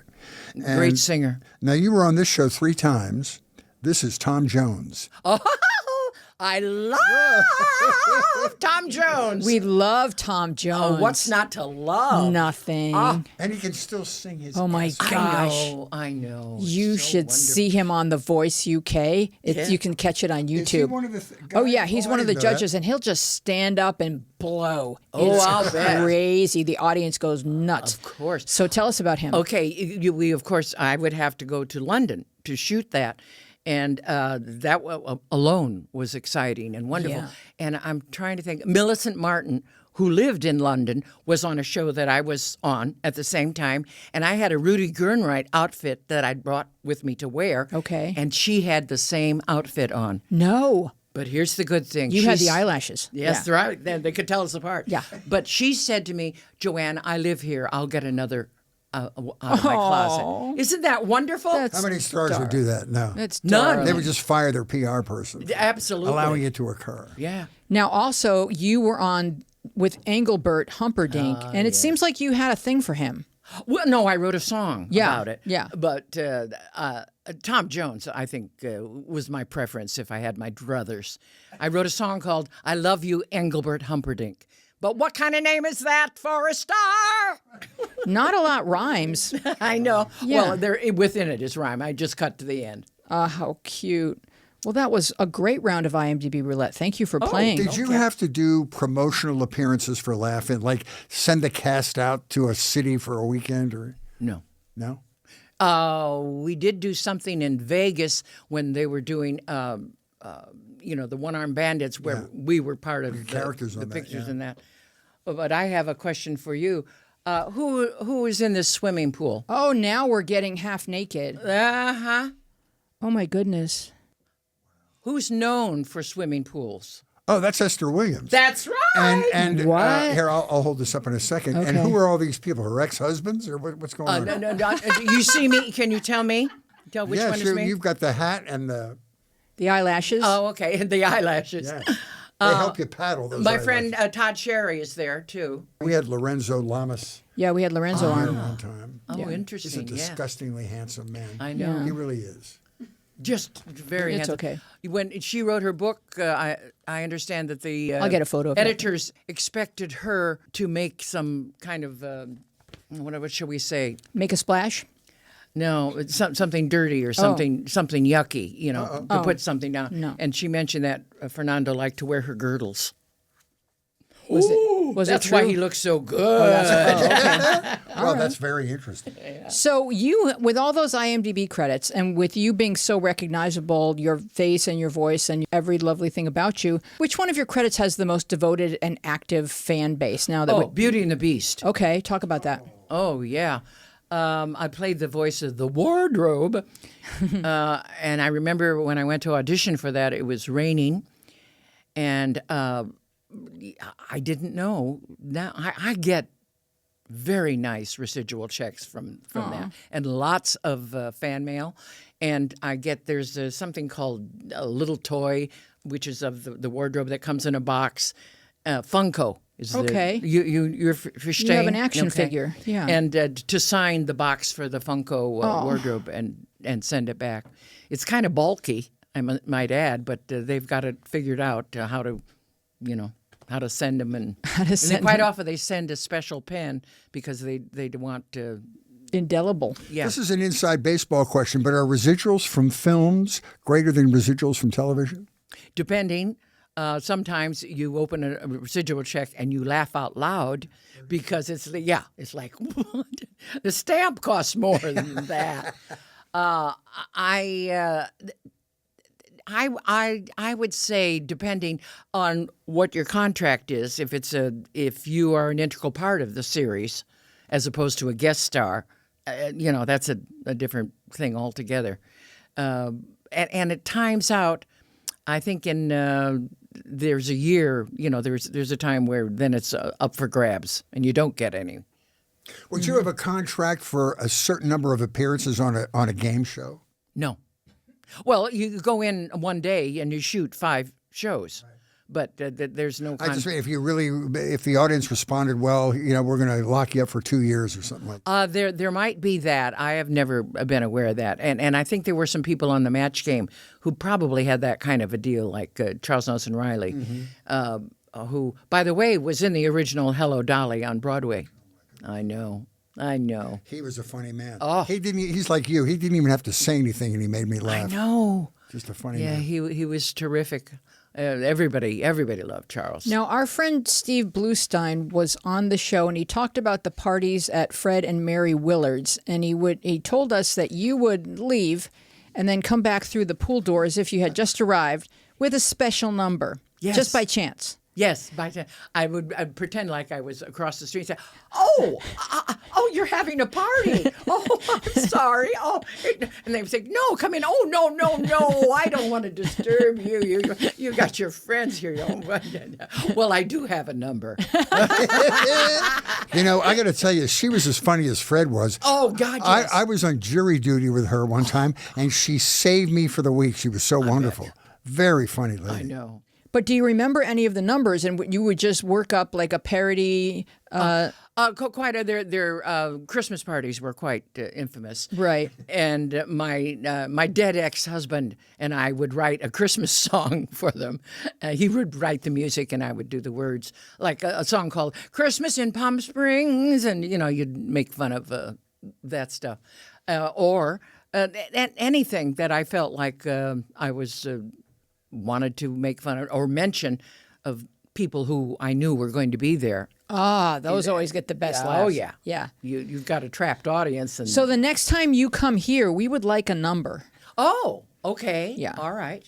Speaker 3: Great singer.
Speaker 2: Now, you were on this show 3 times. This is Tom Jones.
Speaker 3: Oh, I love Tom Jones.
Speaker 1: We love Tom Jones.
Speaker 3: What's not to love?
Speaker 1: Nothing.
Speaker 2: And he can still sing his
Speaker 1: Oh my
Speaker 2: ass
Speaker 1: gosh.
Speaker 3: I know.
Speaker 1: You
Speaker 3: So
Speaker 1: should
Speaker 3: wonderful.
Speaker 1: see him on The Voice UK. You can catch it on
Speaker 2: Is he
Speaker 1: YouTube.
Speaker 2: one of the
Speaker 1: Oh
Speaker 2: guys?
Speaker 1: yeah, he's
Speaker 2: I
Speaker 1: one of the
Speaker 2: didn't know that.
Speaker 1: judges, and he'll just stand up and blow.
Speaker 3: Oh,
Speaker 1: It's
Speaker 3: I'll bet.
Speaker 1: crazy. The audience goes nuts.
Speaker 3: Of course.
Speaker 1: So tell us about him.
Speaker 3: Okay, we of course I would have to go to London to shoot that, And that alone was exciting and wonderful.
Speaker 1: Yeah.
Speaker 3: And I'm trying to think. Millicent Martin, who lived in London, was on a show that I was on at the same time. And I had a Rudy Gernreich outfit that I'd brought with me to wear.
Speaker 1: Okay.
Speaker 3: And she had the same outfit on.
Speaker 1: No.
Speaker 3: But here's the good thing.
Speaker 1: You had the
Speaker 3: She's-
Speaker 1: eyelashes.
Speaker 3: Yes,
Speaker 1: Yeah.
Speaker 3: right. They could tell us apart.
Speaker 1: Yeah.
Speaker 3: But she said to me, Joanne, I live here. I'll get another out of my closet. Isn't that wonderful?
Speaker 2: How many stars would do that? No.
Speaker 1: That's
Speaker 3: None.
Speaker 1: darling.
Speaker 2: They would just fire their PR person,
Speaker 3: Absolutely.
Speaker 2: allowing it to occur.
Speaker 3: Yeah.
Speaker 1: Now, also, you were on with Engelbert Humperdinck, and it seems like you had a thing for him.
Speaker 3: Well, no, I wrote a song
Speaker 1: Yeah,
Speaker 3: about it.
Speaker 1: yeah.
Speaker 3: But Tom Jones, I think, was my preference if I had my druthers. I wrote a song called I Love You, Engelbert Humperdinck. But what kind of name is that for a star?
Speaker 1: Not a lot rhymes.
Speaker 3: I know.
Speaker 1: Yeah.
Speaker 3: Well, there within it is rhyme. I just cut to the end.
Speaker 1: How cute. Well, that was a great round of IMDb roulette. Thank you for playing.
Speaker 2: Did you have to do promotional appearances for Laugh-In, like send the cast out to a city for a weekend or
Speaker 3: No.
Speaker 2: no?
Speaker 3: We did do something in Vegas when they were doing, the One-Armed Bandits, where we were part of the
Speaker 2: characters on
Speaker 3: the
Speaker 2: that,
Speaker 3: pictures
Speaker 2: yeah.
Speaker 3: in that. But I have a question for you. Who is in this swimming pool?
Speaker 1: Oh, now we're getting half naked.
Speaker 3: Uh-huh.
Speaker 1: Oh, my goodness.
Speaker 3: Who's known for swimming pools?
Speaker 2: Oh, that's Esther Williams.
Speaker 3: That's right.
Speaker 2: And
Speaker 1: What?
Speaker 2: here, I'll hold this up in a second. And
Speaker 1: Okay.
Speaker 2: who are all these people? Her ex-husbands or what's going on?
Speaker 3: No, you see me? Can you tell me? Tell which
Speaker 2: yeah,
Speaker 3: one
Speaker 2: sure.
Speaker 3: is me?
Speaker 2: You've got the hat and the
Speaker 1: The eyelashes.
Speaker 3: Oh, okay. And the eyelashes.
Speaker 2: yeah. They help you paddle. Those
Speaker 3: My
Speaker 2: eyelashes.
Speaker 3: friend Todd Sherry is there too.
Speaker 2: We had Lorenzo Lamas
Speaker 1: Yeah, we had Lorenzo
Speaker 2: here
Speaker 1: on.
Speaker 2: one time.
Speaker 3: Oh,
Speaker 2: He's a
Speaker 3: interesting. Yeah.
Speaker 2: disgustingly handsome man.
Speaker 3: I know.
Speaker 2: He really is.
Speaker 3: Just very
Speaker 1: It's
Speaker 3: handsome.
Speaker 1: okay.
Speaker 3: When she wrote her book, I understand that the
Speaker 1: I'll get a photo of it.
Speaker 3: editors expected her to make some kind of what shall we say?
Speaker 1: Make a splash.
Speaker 3: No, it's something dirty or something yucky. To put something down.
Speaker 1: No.
Speaker 3: And she mentioned that Fernando liked to wear her girdles.
Speaker 1: Was it
Speaker 3: That's
Speaker 1: true?
Speaker 3: why he looks so good.
Speaker 2: Well, that's very interesting.
Speaker 1: So you, with all those IMDb credits, and with you being so recognizable, your face and your voice and every lovely thing about you, which one of your credits has the most devoted and active fan base? Now that
Speaker 3: Beauty and the Beast.
Speaker 1: okay, talk about that.
Speaker 3: Oh, yeah. I played the voice of the wardrobe. And I remember when I went to audition for that, it was raining. And I didn't know. Now I get very nice residual checks from that, and lots of fan mail. And I get there's something called a little toy, which is of the wardrobe that comes in a box. Funko is
Speaker 1: Okay.
Speaker 3: You're for
Speaker 1: You have an action figure, yeah.
Speaker 3: And to sign the box for the Funko wardrobe and send it back. It's kind of bulky, I might add, but they've got it figured out how to send them, and
Speaker 1: send
Speaker 3: quite
Speaker 1: them.
Speaker 3: often they send a special pen because they want to.
Speaker 1: Indelible.
Speaker 3: Yeah.
Speaker 2: This is an inside baseball question, but are residuals from films greater than residuals from television?
Speaker 3: Depending, sometimes you open a residual check and you laugh out loud because it's like what? The stamp costs more than that. I would say, depending on what your contract is, if you are an integral part of the series, as opposed to a guest star, that's a different thing altogether. And it times out. I think there's a year. There's a time where then it's up for grabs, and you don't get any.
Speaker 2: Would you have a contract for a certain number of appearances on a game show?
Speaker 3: No. Well, you go in one day and you shoot 5 shows, but there's no.
Speaker 2: I just mean if the audience responded well, we're going to lock you up for 2 years or something like that.
Speaker 3: There might be that. I have never been aware of that, and I think there were some people on the Match Game who probably had that kind of a deal, like Charles Nelson Riley, who, by the way, was in the original Hello, Dolly on Broadway. I know.
Speaker 2: He was a funny man.
Speaker 3: Oh.
Speaker 2: He's like you. He didn't even have to say anything, and he made me laugh.
Speaker 3: I know.
Speaker 2: Just a funny
Speaker 3: Yeah,
Speaker 2: man.
Speaker 3: he was terrific. Everybody loved Charles.
Speaker 1: Now, our friend Steve Bluestein was on the show, and he talked about the parties at Fred and Mary Willard's, and he told us that you would leave and then come back through the pool door as if you had just arrived with a special number,
Speaker 3: Yes.
Speaker 1: just by chance.
Speaker 3: Yes, I'd pretend like I was across the street and say, "Oh, you're having a party. Oh, I'm sorry. Oh," and they would say, "No, come in. Oh, no, I don't want to disturb you. You got your friends here." Well, I do have a number.
Speaker 2: You know, I got to tell you, she was as funny as Fred was.
Speaker 3: Oh God, yes.
Speaker 2: I was on jury duty with her one time, and she saved me for the week. She was so wonderful. Very funny lady.
Speaker 3: I know.
Speaker 1: But do you remember any of the numbers? And you would just work up like a parody.
Speaker 3: Quite. Their Christmas parties were quite infamous.
Speaker 1: Right.
Speaker 3: And my dead ex-husband and I would write a Christmas song for them. He would write the music and I would do the words, like a song called "Christmas in Palm Springs," and you'd make fun of that stuff, or anything that I felt like I was. Wanted to make fun of or mention of people who I knew were going to be there.
Speaker 1: Ah, those always get the best laughs.
Speaker 3: Oh, yeah.
Speaker 1: Yeah.
Speaker 3: You've got a trapped audience. And
Speaker 1: So the next time you come here, we would like a number.
Speaker 3: Oh, okay.
Speaker 1: Yeah.
Speaker 3: All right.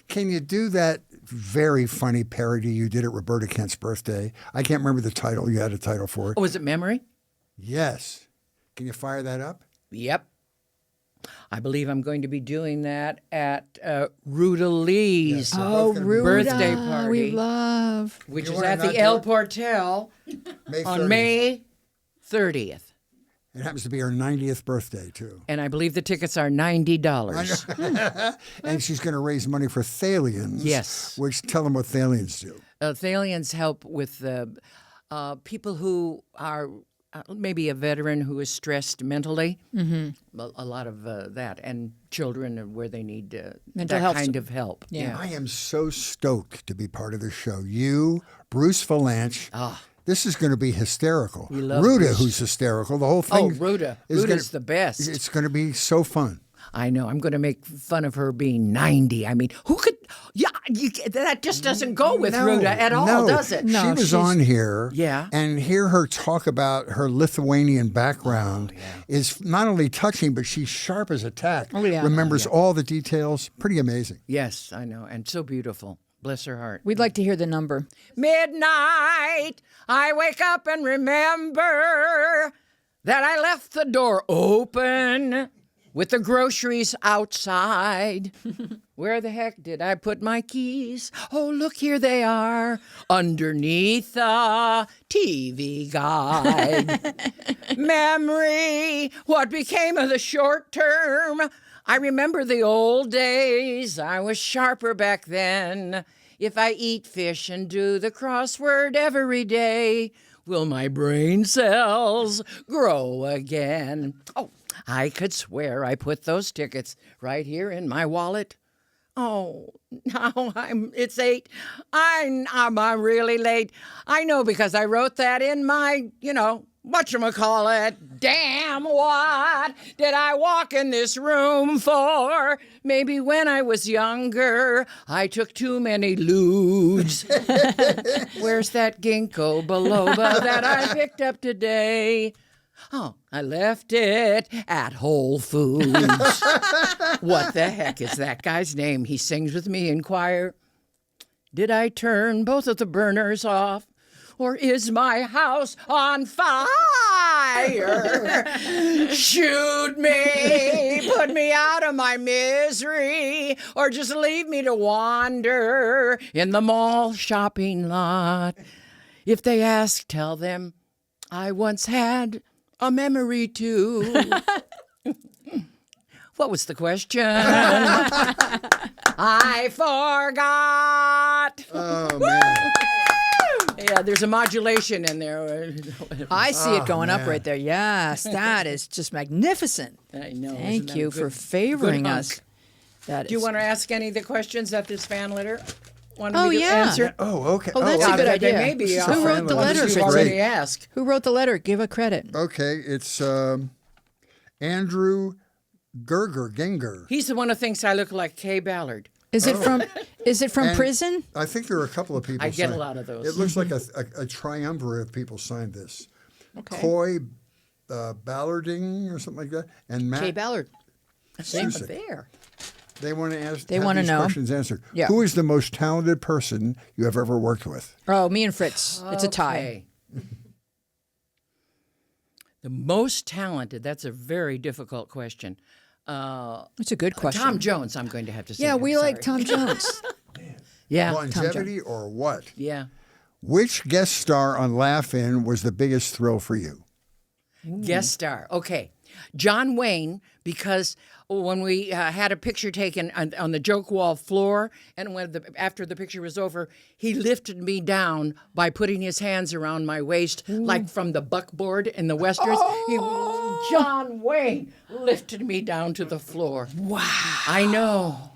Speaker 2: Can you do that very funny parody you did at Roberta Kent's birthday? I can't remember the title. You had a title for it.
Speaker 3: Oh, was it memory?
Speaker 2: Yes. Can you fire that up?
Speaker 3: Yep. I believe I'm going to be doing that at Ruta Lee's birthday party,
Speaker 1: we love.
Speaker 3: which
Speaker 2: You
Speaker 3: is
Speaker 2: wanna
Speaker 3: at
Speaker 2: not
Speaker 3: the
Speaker 2: do
Speaker 3: El
Speaker 2: it?
Speaker 3: Portel on
Speaker 2: 30th.
Speaker 3: May 30th.
Speaker 2: It happens to be her 90th birthday, too.
Speaker 3: And I believe the tickets are $90.
Speaker 2: And she's going to raise money for Thalians.
Speaker 3: Yes.
Speaker 2: Which, tell them what Thalians do.
Speaker 3: Thalians help with people who are maybe a veteran who is stressed mentally. Mm-hmm. A lot of that, and children where they need
Speaker 1: Mental
Speaker 3: that
Speaker 1: health.
Speaker 3: kind of help.
Speaker 1: Yeah.
Speaker 2: I am so stoked to be part of the show. You, Bruce Valanche. This is going to be hysterical.
Speaker 3: love
Speaker 2: Ruta,
Speaker 3: Bruce.
Speaker 2: who's hysterical. The whole thing.
Speaker 3: Oh, Ruta.
Speaker 2: is
Speaker 3: Ruta's
Speaker 2: gonna-
Speaker 3: the best.
Speaker 2: It's going to be so fun.
Speaker 3: I know. I'm going to make fun of her being 90. I mean, who could? Yeah, that just doesn't go with Ruta at all,
Speaker 2: no.
Speaker 3: does it?
Speaker 2: She was on here.
Speaker 3: Yeah.
Speaker 2: And hear her talk about her Lithuanian background is not only touching, but she's sharp as a tack.
Speaker 1: Oh, yeah.
Speaker 2: Remembers all the details. Pretty amazing.
Speaker 3: Yes, I know. And so beautiful. Bless her heart.
Speaker 1: We'd like to hear the number.
Speaker 3: Midnight, I wake up and remember that I left the door open with the groceries outside. Where the heck did I put my keys? Oh, look, here they are, underneath the TV guide. Memory, what became of the short term? I remember the old days. I was sharper back then. If I eat fish and do the crossword every day, will my brain cells grow again? Oh, I could swear I put those tickets right here in my wallet. Oh, now it's 8. I'm really late. I know because I wrote that in my, whatchamacallit. Damn, what did I walk in this room for? Maybe when I was younger, I took too many lewds. Where's that ginkgo biloba that I picked up today? Oh, I left it at Whole Foods. What the heck is that guy's name? He sings with me in choir. Did I turn both of the burners off? Or is my house on fire? Shoot me, put me out of my misery, or just leave me to wander in the mall shopping lot. If they ask, tell them I once had a memory too. What was the question? I forgot.
Speaker 2: Oh, man.
Speaker 3: Yeah, there's a modulation in there.
Speaker 1: I see it going up right there. Yes, that is just magnificent.
Speaker 3: I know. isn't
Speaker 1: Thank
Speaker 3: that
Speaker 1: you
Speaker 3: a
Speaker 1: for
Speaker 3: good-
Speaker 1: favoring
Speaker 3: good hunk?
Speaker 1: us. That
Speaker 3: Do you
Speaker 1: is-
Speaker 3: want to ask any of the questions that this fan letter wanted
Speaker 1: Oh,
Speaker 3: me to
Speaker 1: yeah.
Speaker 3: answer?
Speaker 2: Oh, okay.
Speaker 1: Oh, that's a
Speaker 3: God,
Speaker 1: good
Speaker 3: they
Speaker 1: idea.
Speaker 3: may be,
Speaker 2: This is
Speaker 3: uh,
Speaker 2: a
Speaker 1: Who wrote
Speaker 2: fan
Speaker 1: the
Speaker 2: letter.
Speaker 1: letter,
Speaker 3: You've
Speaker 2: This is
Speaker 1: Richard?
Speaker 3: already
Speaker 2: great.
Speaker 3: asked.
Speaker 1: Who wrote the letter? Give a credit.
Speaker 2: Okay, it's Andrew Genger.
Speaker 3: He's the one who thinks I look like Kay Ballard.
Speaker 1: Is it from? Is it from
Speaker 2: And
Speaker 1: prison?
Speaker 2: I think there are a couple of people.
Speaker 3: I get a
Speaker 2: signed-
Speaker 3: lot of those.
Speaker 2: It looks like a triumvirate of people signed this.
Speaker 1: Okay.
Speaker 2: Coy Ballarding or something like that, and Matt
Speaker 1: Kay Ballard. Same
Speaker 2: Susan.
Speaker 3: There.
Speaker 2: They want to ask.
Speaker 1: They
Speaker 2: have
Speaker 1: wanna
Speaker 2: these
Speaker 1: know.
Speaker 2: questions answered.
Speaker 1: Yeah.
Speaker 2: Who is the most talented person you have ever worked with?
Speaker 1: Oh, me and Fritz. It's a tie.
Speaker 3: Okay. The most talented, that's a very difficult question.
Speaker 1: It's a good question.
Speaker 3: Tom Jones, I'm going to have to say.
Speaker 1: Yeah,
Speaker 3: I'm
Speaker 1: we like
Speaker 3: sorry.
Speaker 1: Tom Jones.
Speaker 3: Yeah.
Speaker 2: Longevity or what?
Speaker 3: Yeah.
Speaker 2: Which guest star on Laugh-In was the biggest thrill for you?
Speaker 3: Guest star. Okay. John Wayne, because when we had a picture taken on the joke wall floor, and after the picture was over, he lifted me down by putting his hands around my waist, like from the buckboard in the westerns. John Wayne lifted me down to the floor. Wow. I know.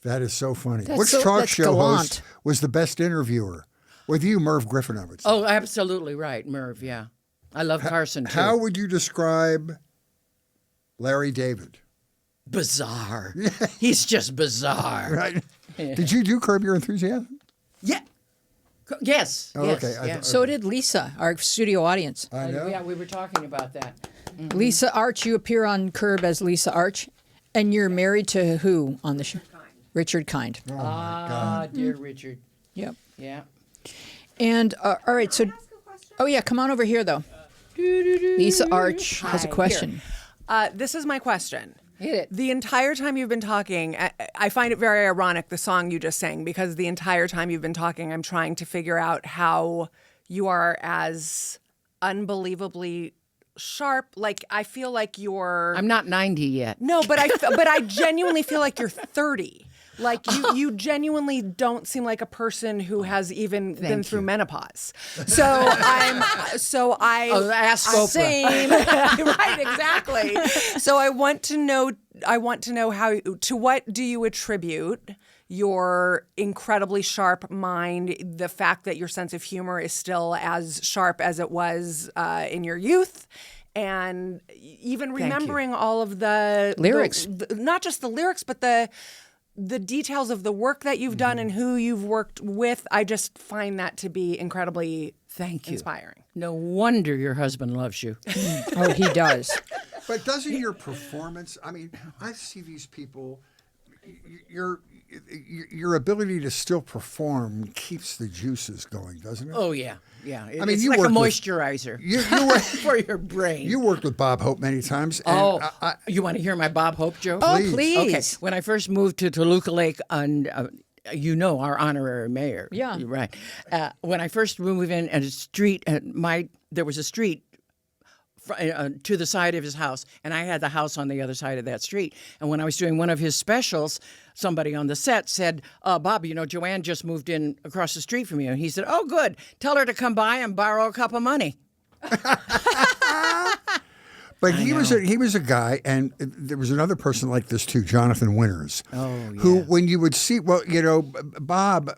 Speaker 2: That is so funny.
Speaker 1: That's
Speaker 2: Which
Speaker 1: so-
Speaker 2: talk
Speaker 1: that's
Speaker 2: show
Speaker 1: gallant.
Speaker 2: host was the best interviewer? With you, Merv Griffin, I would say.
Speaker 3: Oh, absolutely right, Merv. Yeah. I love Carson, too.
Speaker 2: How would you describe Larry David?
Speaker 3: Bizarre. He's just bizarre.
Speaker 2: Right? Did you do Curb Your Enthusiasm?
Speaker 3: Yeah. Yes.
Speaker 2: Oh,
Speaker 3: yes.
Speaker 2: okay. I
Speaker 3: Yeah.
Speaker 2: thought-
Speaker 1: So did Lisa, our studio audience.
Speaker 2: I know.
Speaker 3: Yeah, we were talking about that.
Speaker 1: Lisa Arch, you appear on Curb as Lisa Arch, and you're married to who on the show? Richard Kind.
Speaker 2: Oh, my
Speaker 3: Ah,
Speaker 2: God.
Speaker 3: dear Richard.
Speaker 1: Yep.
Speaker 3: Yeah.
Speaker 1: And all right, so oh yeah, come on over here though. Lisa Arch has a
Speaker 4: Hi,
Speaker 1: question.
Speaker 4: This is my question.
Speaker 1: Hit it.
Speaker 4: The entire time you've been talking, I find it very ironic, the song you just sang, because the entire time you've been talking, I'm trying to figure out how you are as unbelievably sharp. Like, I feel like you're...
Speaker 3: I'm not 90 yet.
Speaker 4: No, but I genuinely feel like you're 30. Like you genuinely don't seem like a person who has even been through menopause. So I
Speaker 3: Oh, ask Oprah.
Speaker 4: same right, exactly. So I want to know how, to what do you attribute your incredibly sharp mind, the fact that your sense of humor is still as sharp as it was in your youth, and even remembering all of the
Speaker 1: Lyrics.
Speaker 4: not just the lyrics, but the details of the work that you've done and who you've worked with. I just find that to be incredibly
Speaker 3: Thank you.
Speaker 4: inspiring.
Speaker 3: No wonder your husband loves you.
Speaker 1: Oh, he does.
Speaker 2: But doesn't your performance, I mean, I see these people, your ability to still perform keeps the juices going, doesn't it?
Speaker 3: Oh, yeah. Yeah.
Speaker 2: mean,
Speaker 3: It's
Speaker 2: you
Speaker 3: like a
Speaker 2: worked with-
Speaker 3: moisturizer
Speaker 2: You work-
Speaker 3: for your brain.
Speaker 2: You worked with Bob Hope many times. And
Speaker 3: Oh, you want to hear my Bob Hope joke?
Speaker 1: Oh,
Speaker 2: Please.
Speaker 1: please.
Speaker 3: Okay. When I first moved to Toluca Lake, on our honorary mayor.
Speaker 1: Yeah.
Speaker 3: You're right. When I first moved in, at a street, there was a street to the side of his house, and I had the house on the other side of that street. And when I was doing one of his specials, somebody on the set said, "Bob, Joanne just moved in across the street from you." And he said, "Oh, good. Tell her to come by and borrow a cup of money."
Speaker 2: But he was a guy, and there was another person like this too, Jonathan Winters.
Speaker 3: Oh, yeah.
Speaker 2: Who, when you would see, Bob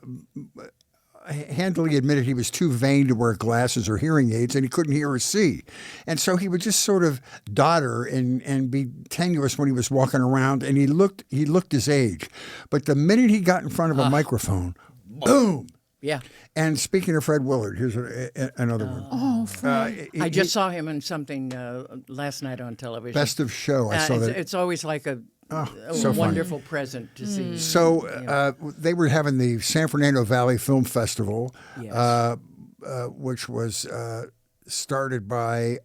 Speaker 2: handily admitted he was too vain to wear glasses or hearing aids, and he couldn't hear or see, and so he would just sort of dodder and be tenuous when he was walking around, and he looked his age. But the minute he got in front of a microphone, boom.
Speaker 3: Yeah.
Speaker 2: And speaking of Fred Willard, here's another one.
Speaker 1: Oh, Fred.
Speaker 3: I just saw him in something last night on television.
Speaker 2: Best of Show. I saw
Speaker 3: it's,
Speaker 2: that.
Speaker 3: it's always like a
Speaker 2: so funny.
Speaker 3: wonderful present to see.
Speaker 2: So they were having the San Fernando Valley Film Festival,
Speaker 3: Yes.
Speaker 2: which was started by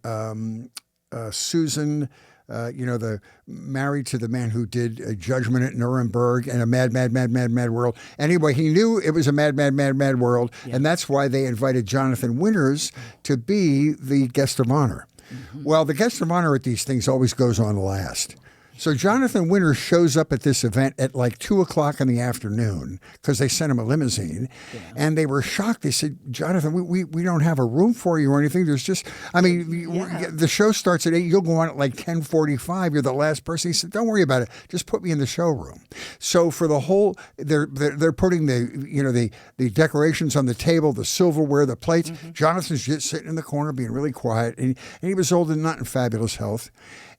Speaker 2: Susan, the married to the man who did Judgment at Nuremberg and A Mad, Mad, Mad, Mad, Mad World. Anyway, he knew it was a mad, mad, mad, mad world, and that's why they invited Jonathan Winters to be the guest of honor. Well, the guest of honor at these things always goes on last. So Jonathan Winters shows up at this event at like 2:00 in the afternoon because they sent him a limousine, and they were shocked. They said, "Jonathan, we don't have a room for you or anything. There's just, the show starts at 8. You'll go on at like 10:45. You're the last person." He said, "Don't worry about it. Just put me in the showroom." So for the whole, they're putting the decorations on the table, the silverware, the plates. Jonathan's just sitting in the corner, being really quiet, and he was old and not in fabulous health.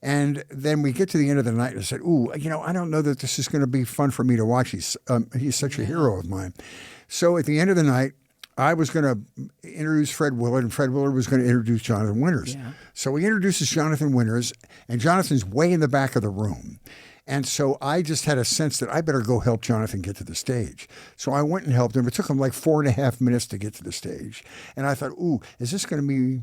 Speaker 2: And then we get to the end of the night and I said, "Ooh, I don't know that this is going to be fun for me to watch. He's such a hero of mine." So at the end of the night, I was going to introduce Fred Willard, and Fred Willard was going to introduce Jonathan Winters.
Speaker 3: Yeah.
Speaker 2: So he introduces Jonathan Winters, and Jonathan's way in the back of the room. And so I just had a sense that I better go help Jonathan get to the stage. So I went and helped him. It took him like 4.5 minutes to get to the stage. And I thought, ooh, is this going to be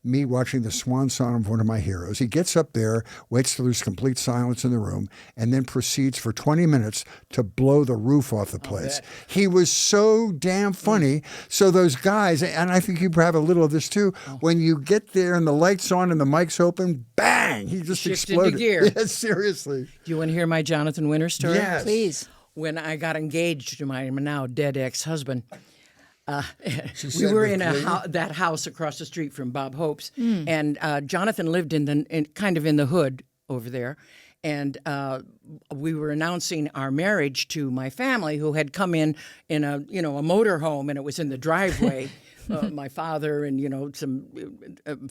Speaker 2: me watching the swan song of one of my heroes? He gets up there, waits till there's complete silence in the room, and then proceeds for 20 minutes to blow the roof off the place. He was so damn funny. So those guys, and I think you have a little of this too, when you get there and the light's on and the mic's open, bang, he just
Speaker 3: Shift into
Speaker 2: exploded.
Speaker 3: gear.
Speaker 2: Yeah, seriously.
Speaker 3: Do you want to hear my Jonathan Winter story?
Speaker 2: Yes.
Speaker 1: Please.
Speaker 3: When I got engaged to my now dead ex-husband, we
Speaker 2: said
Speaker 3: were
Speaker 2: with
Speaker 3: in
Speaker 2: glee?
Speaker 3: that house across the street from Bob Hope's, and Jonathan lived kind of in the hood over there, and we were announcing our marriage to my family, who had come in a motor home, and it was in the driveway. My father and some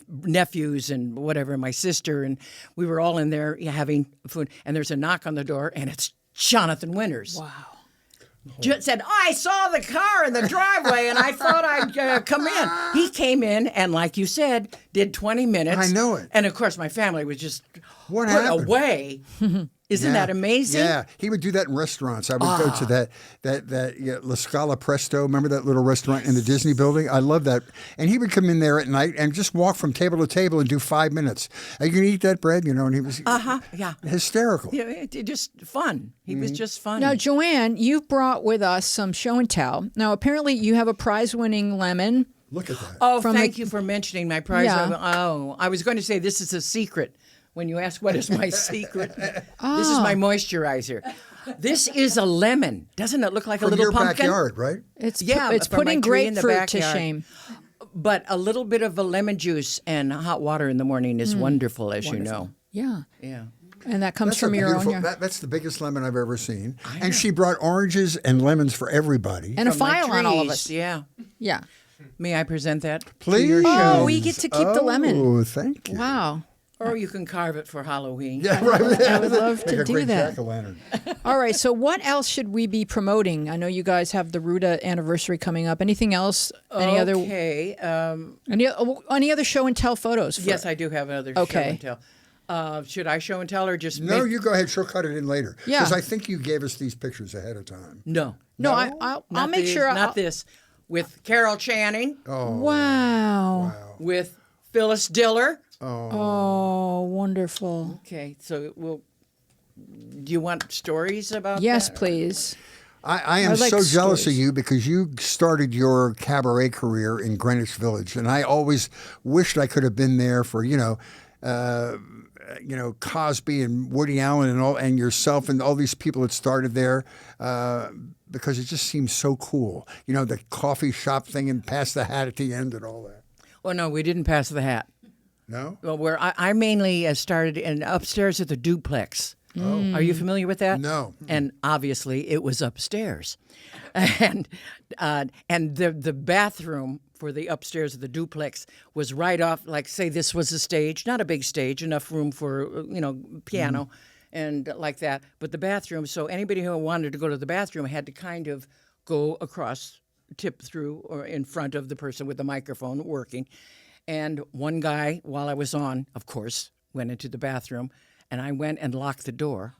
Speaker 3: nephews and whatever, my sister, and we were all in there having food. And there's a knock on the door, and it's Jonathan Winters.
Speaker 1: Wow.
Speaker 3: Said, I saw the car in the driveway and I thought I'd come in. He came in and, like you said, did 20 minutes.
Speaker 2: I know it.
Speaker 3: And of course, my family was just
Speaker 2: What
Speaker 3: put
Speaker 2: happened?
Speaker 3: away. Isn't that amazing?
Speaker 2: Yeah, he would do that in restaurants. I would go to that La Scala Presto. Remember that little restaurant in the Disney building? I love that. And he would come in there at night and just walk from table to table and do 5 minutes. Are you going to eat that bread? And he was
Speaker 3: Yeah.
Speaker 2: hysterical.
Speaker 3: Yeah, it just fun. He was just fun.
Speaker 1: Now, Joanne, you've brought with us some show and tell. Now, apparently, you have a prize-winning lemon.
Speaker 2: Look at that.
Speaker 3: Oh,
Speaker 1: From
Speaker 3: thank
Speaker 1: the-
Speaker 3: you for mentioning my prize.
Speaker 1: Yeah.
Speaker 3: I was going to say this is a secret. When you ask what is my secret, this is my moisturizer. This is a lemon. Doesn't it look like
Speaker 2: From
Speaker 3: a little
Speaker 2: your
Speaker 3: pumpkin?
Speaker 2: backyard, right?
Speaker 1: It's
Speaker 3: Yeah, from
Speaker 1: putting
Speaker 3: my tree in the
Speaker 1: grapefruit to
Speaker 3: backyard.
Speaker 1: shame.
Speaker 3: But a little bit of a lemon juice and hot water in the morning is wonderful, as you know.
Speaker 1: Yeah.
Speaker 3: Yeah.
Speaker 1: And that comes
Speaker 2: That's
Speaker 1: from
Speaker 2: a
Speaker 1: your own
Speaker 2: beautiful.
Speaker 1: yard.
Speaker 2: That's the biggest lemon I've ever seen. And she brought oranges and lemons for everybody.
Speaker 1: And a
Speaker 3: From my
Speaker 1: file on all of
Speaker 3: trees,
Speaker 1: us.
Speaker 3: Yeah.
Speaker 1: Yeah.
Speaker 3: May I present that?
Speaker 2: Please.
Speaker 3: To your show?
Speaker 1: Oh, we get to keep the lemon.
Speaker 2: Oh, thank you.
Speaker 1: Wow.
Speaker 3: Or you can carve it for Halloween.
Speaker 2: Yeah, right.
Speaker 1: I would love
Speaker 2: Make
Speaker 1: to
Speaker 2: a
Speaker 1: do
Speaker 2: great
Speaker 1: that.
Speaker 2: jack-o'-lantern.
Speaker 1: All right. So, what else should we be promoting? I know you guys have the Ruta anniversary coming up. Anything else? Any other?
Speaker 3: Okay.
Speaker 1: Any other show and tell photos? For,
Speaker 3: Yes, I do have another
Speaker 1: Okay.
Speaker 3: show and tell. Should I show and tell or just
Speaker 2: No,
Speaker 3: make-
Speaker 2: you go ahead. She'll cut it in later.
Speaker 1: Yeah.
Speaker 2: Because I think you gave us these pictures ahead of time.
Speaker 3: No.
Speaker 1: No, I'll
Speaker 3: Not
Speaker 1: make
Speaker 3: these,
Speaker 1: sure.
Speaker 3: Not this. With Carol Channing,
Speaker 1: Wow.
Speaker 3: with Phyllis Diller.
Speaker 1: Oh, wonderful.
Speaker 3: Okay, so do you want stories about
Speaker 1: Yes,
Speaker 3: that?
Speaker 1: please.
Speaker 2: I am
Speaker 1: I like
Speaker 2: so jealous of
Speaker 1: stories.
Speaker 2: you because you started your cabaret career in Greenwich Village, and I always wished I could have been there for Cosby and Woody Allen and yourself and all these people that started there because it just seems so cool. The coffee shop thing and pass the hat at the end and all that.
Speaker 3: Well, no, we didn't pass the hat.
Speaker 2: No?
Speaker 3: Well, where I mainly started upstairs at the duplex. Are you familiar with that?
Speaker 2: No.
Speaker 3: And obviously, it was upstairs, and the bathroom for the upstairs of the duplex was right off. Like, say, this was a stage, not a big stage, enough room for piano, and like that. But the bathroom, so anybody who wanted to go to the bathroom had to kind of go across, tip through, or in front of the person with the microphone working. And one guy, while I was on, of course, went into the bathroom, and I went and locked the door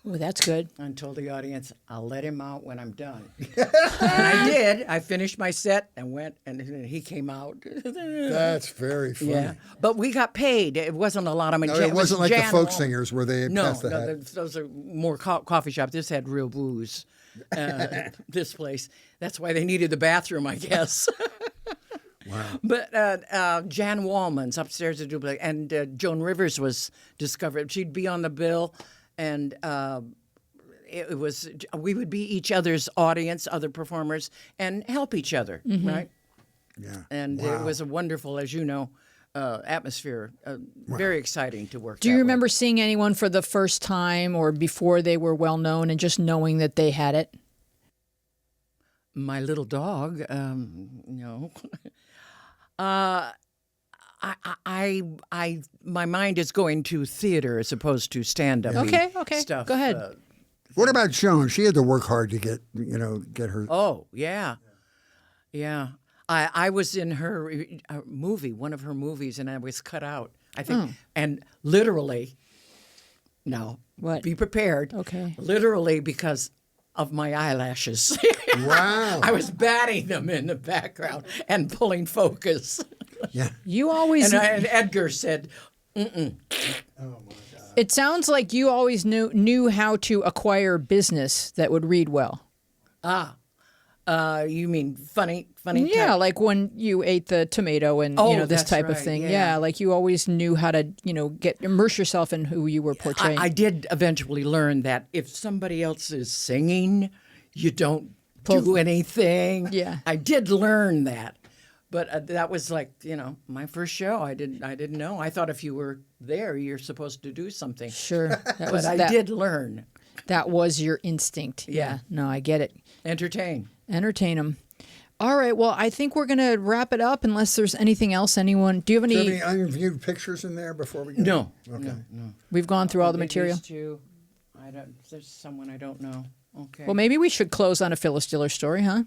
Speaker 1: Oh, that's good.
Speaker 3: and told the audience, I'll let him out when I'm done. And I did. I finished my set and went, and he came out.
Speaker 2: That's very funny.
Speaker 3: Yeah. But we got paid. It wasn't a lot of money.
Speaker 2: No, it wasn't like the
Speaker 3: Jan
Speaker 2: folk
Speaker 3: Wall.
Speaker 2: singers where they
Speaker 3: No,
Speaker 2: passed the
Speaker 3: no,
Speaker 2: hat.
Speaker 3: those are more coffee shops. This had real booze. This place. That's why they needed the bathroom, I guess.
Speaker 2: Wow.
Speaker 3: But Jan Wallman's upstairs at Duplex, and Joan Rivers was discovered. She'd be on the bill, and it was we would be each other's audience, other performers, and help each other, right?
Speaker 2: Yeah.
Speaker 3: And it was a wonderful, as you know, atmosphere. Very exciting to work.
Speaker 1: Do you
Speaker 3: that way.
Speaker 1: remember seeing anyone for the first time or before they were well known and just knowing that they had it?
Speaker 3: My little dog? No. I, my mind is going to theater as opposed to stand-up.
Speaker 1: Okay,
Speaker 3: Stuff.
Speaker 1: Go ahead.
Speaker 2: What about Joan? She had to work hard to get her.
Speaker 3: Oh, yeah. Yeah. I was in her movie, one of her movies, and I was cut out, I think. And literally, Now,
Speaker 1: What?
Speaker 3: be prepared.
Speaker 1: Okay.
Speaker 3: Literally because of my eyelashes.
Speaker 2: Wow.
Speaker 3: I was batting them in the background and pulling focus.
Speaker 2: Yeah.
Speaker 1: You always.
Speaker 3: And Edgar said,
Speaker 1: It sounds like you always knew how to acquire business that would read well.
Speaker 3: you mean funny
Speaker 1: Yeah,
Speaker 3: type?
Speaker 1: like when you ate the tomato and
Speaker 3: Oh,
Speaker 1: this
Speaker 3: that's
Speaker 1: type of
Speaker 3: right,
Speaker 1: thing.
Speaker 3: yeah.
Speaker 1: Like you always knew how to immerse yourself in who you were portraying.
Speaker 3: I did eventually learn that if somebody else is singing, you don't do anything.
Speaker 1: Yeah.
Speaker 3: I did learn that. But that was like, my first show. I didn't know. I thought if you were there, you're supposed to do something.
Speaker 1: Sure,
Speaker 3: But I did learn.
Speaker 1: That was your instinct. Yeah. No, I get it.
Speaker 3: Entertain.
Speaker 1: Entertain them. All right. Well, I think we're going to wrap it up unless there's anything else. Anyone? Do you have
Speaker 2: Do
Speaker 1: any?
Speaker 2: you have any unviewed pictures in there before we go?
Speaker 3: No.
Speaker 2: Okay.
Speaker 3: No.
Speaker 1: We've gone through all the material.
Speaker 3: These two, there's someone I don't know. Okay.
Speaker 1: Well, maybe we should close on a Phyllis Diller story, huh?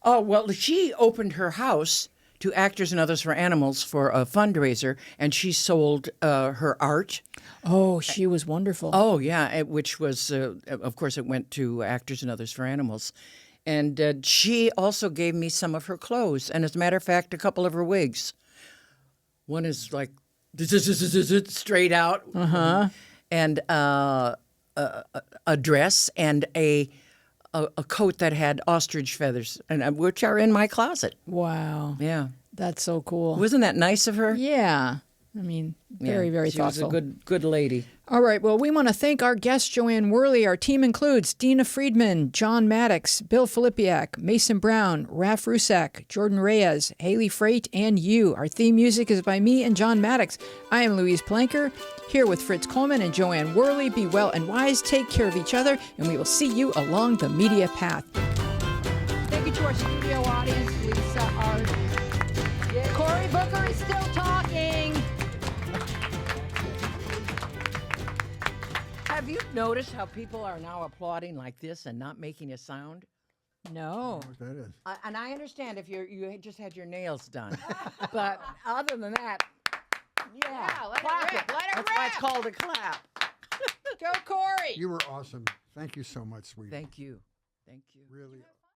Speaker 3: Oh, well, she opened her house to Actors and Others for Animals for a fundraiser, and she sold her art.
Speaker 1: Oh, she was wonderful.
Speaker 3: Oh, yeah, which was, of course, it went to Actors and Others for Animals. And she also gave me some of her clothes, and as a matter of fact, a couple of her wigs. One is like straight out, and a dress and a coat that had ostrich feathers, and which are in my closet.
Speaker 1: Wow.
Speaker 3: Yeah,
Speaker 1: That's so cool.
Speaker 3: wasn't that nice of her?
Speaker 1: Yeah. I mean, very, very
Speaker 3: she
Speaker 1: thoughtful.
Speaker 3: was a good lady.
Speaker 1: All right. Well, we want to thank our guest, Joanne Worley. Our team includes Dina Friedman, John Maddox, Bill Filipiak, Mason Brown, Raf Rusak, Jordan Reyes, Haley Freight, and you. Our theme music is by me and John Maddox. I am Louise Planker, here with Fritz Coleman and Joanne Worley. Be well and wise. Take care of each other, and we will see you along the media path. Thank you to our studio audience, Lisa Art. Cory Booker is still talking.
Speaker 3: Have you noticed how people are now applauding like this and not making a sound?
Speaker 1: No.
Speaker 2: That is.
Speaker 3: And I understand if you just had your nails done, but other than that, yeah,
Speaker 1: let it
Speaker 3: clap
Speaker 1: rip, let it
Speaker 3: That's why it's
Speaker 1: rip.
Speaker 3: called a clap.
Speaker 1: Go, Cory.
Speaker 2: You were awesome. Thank you so much, sweetie.
Speaker 3: Thank you. Thank you.
Speaker 2: Really.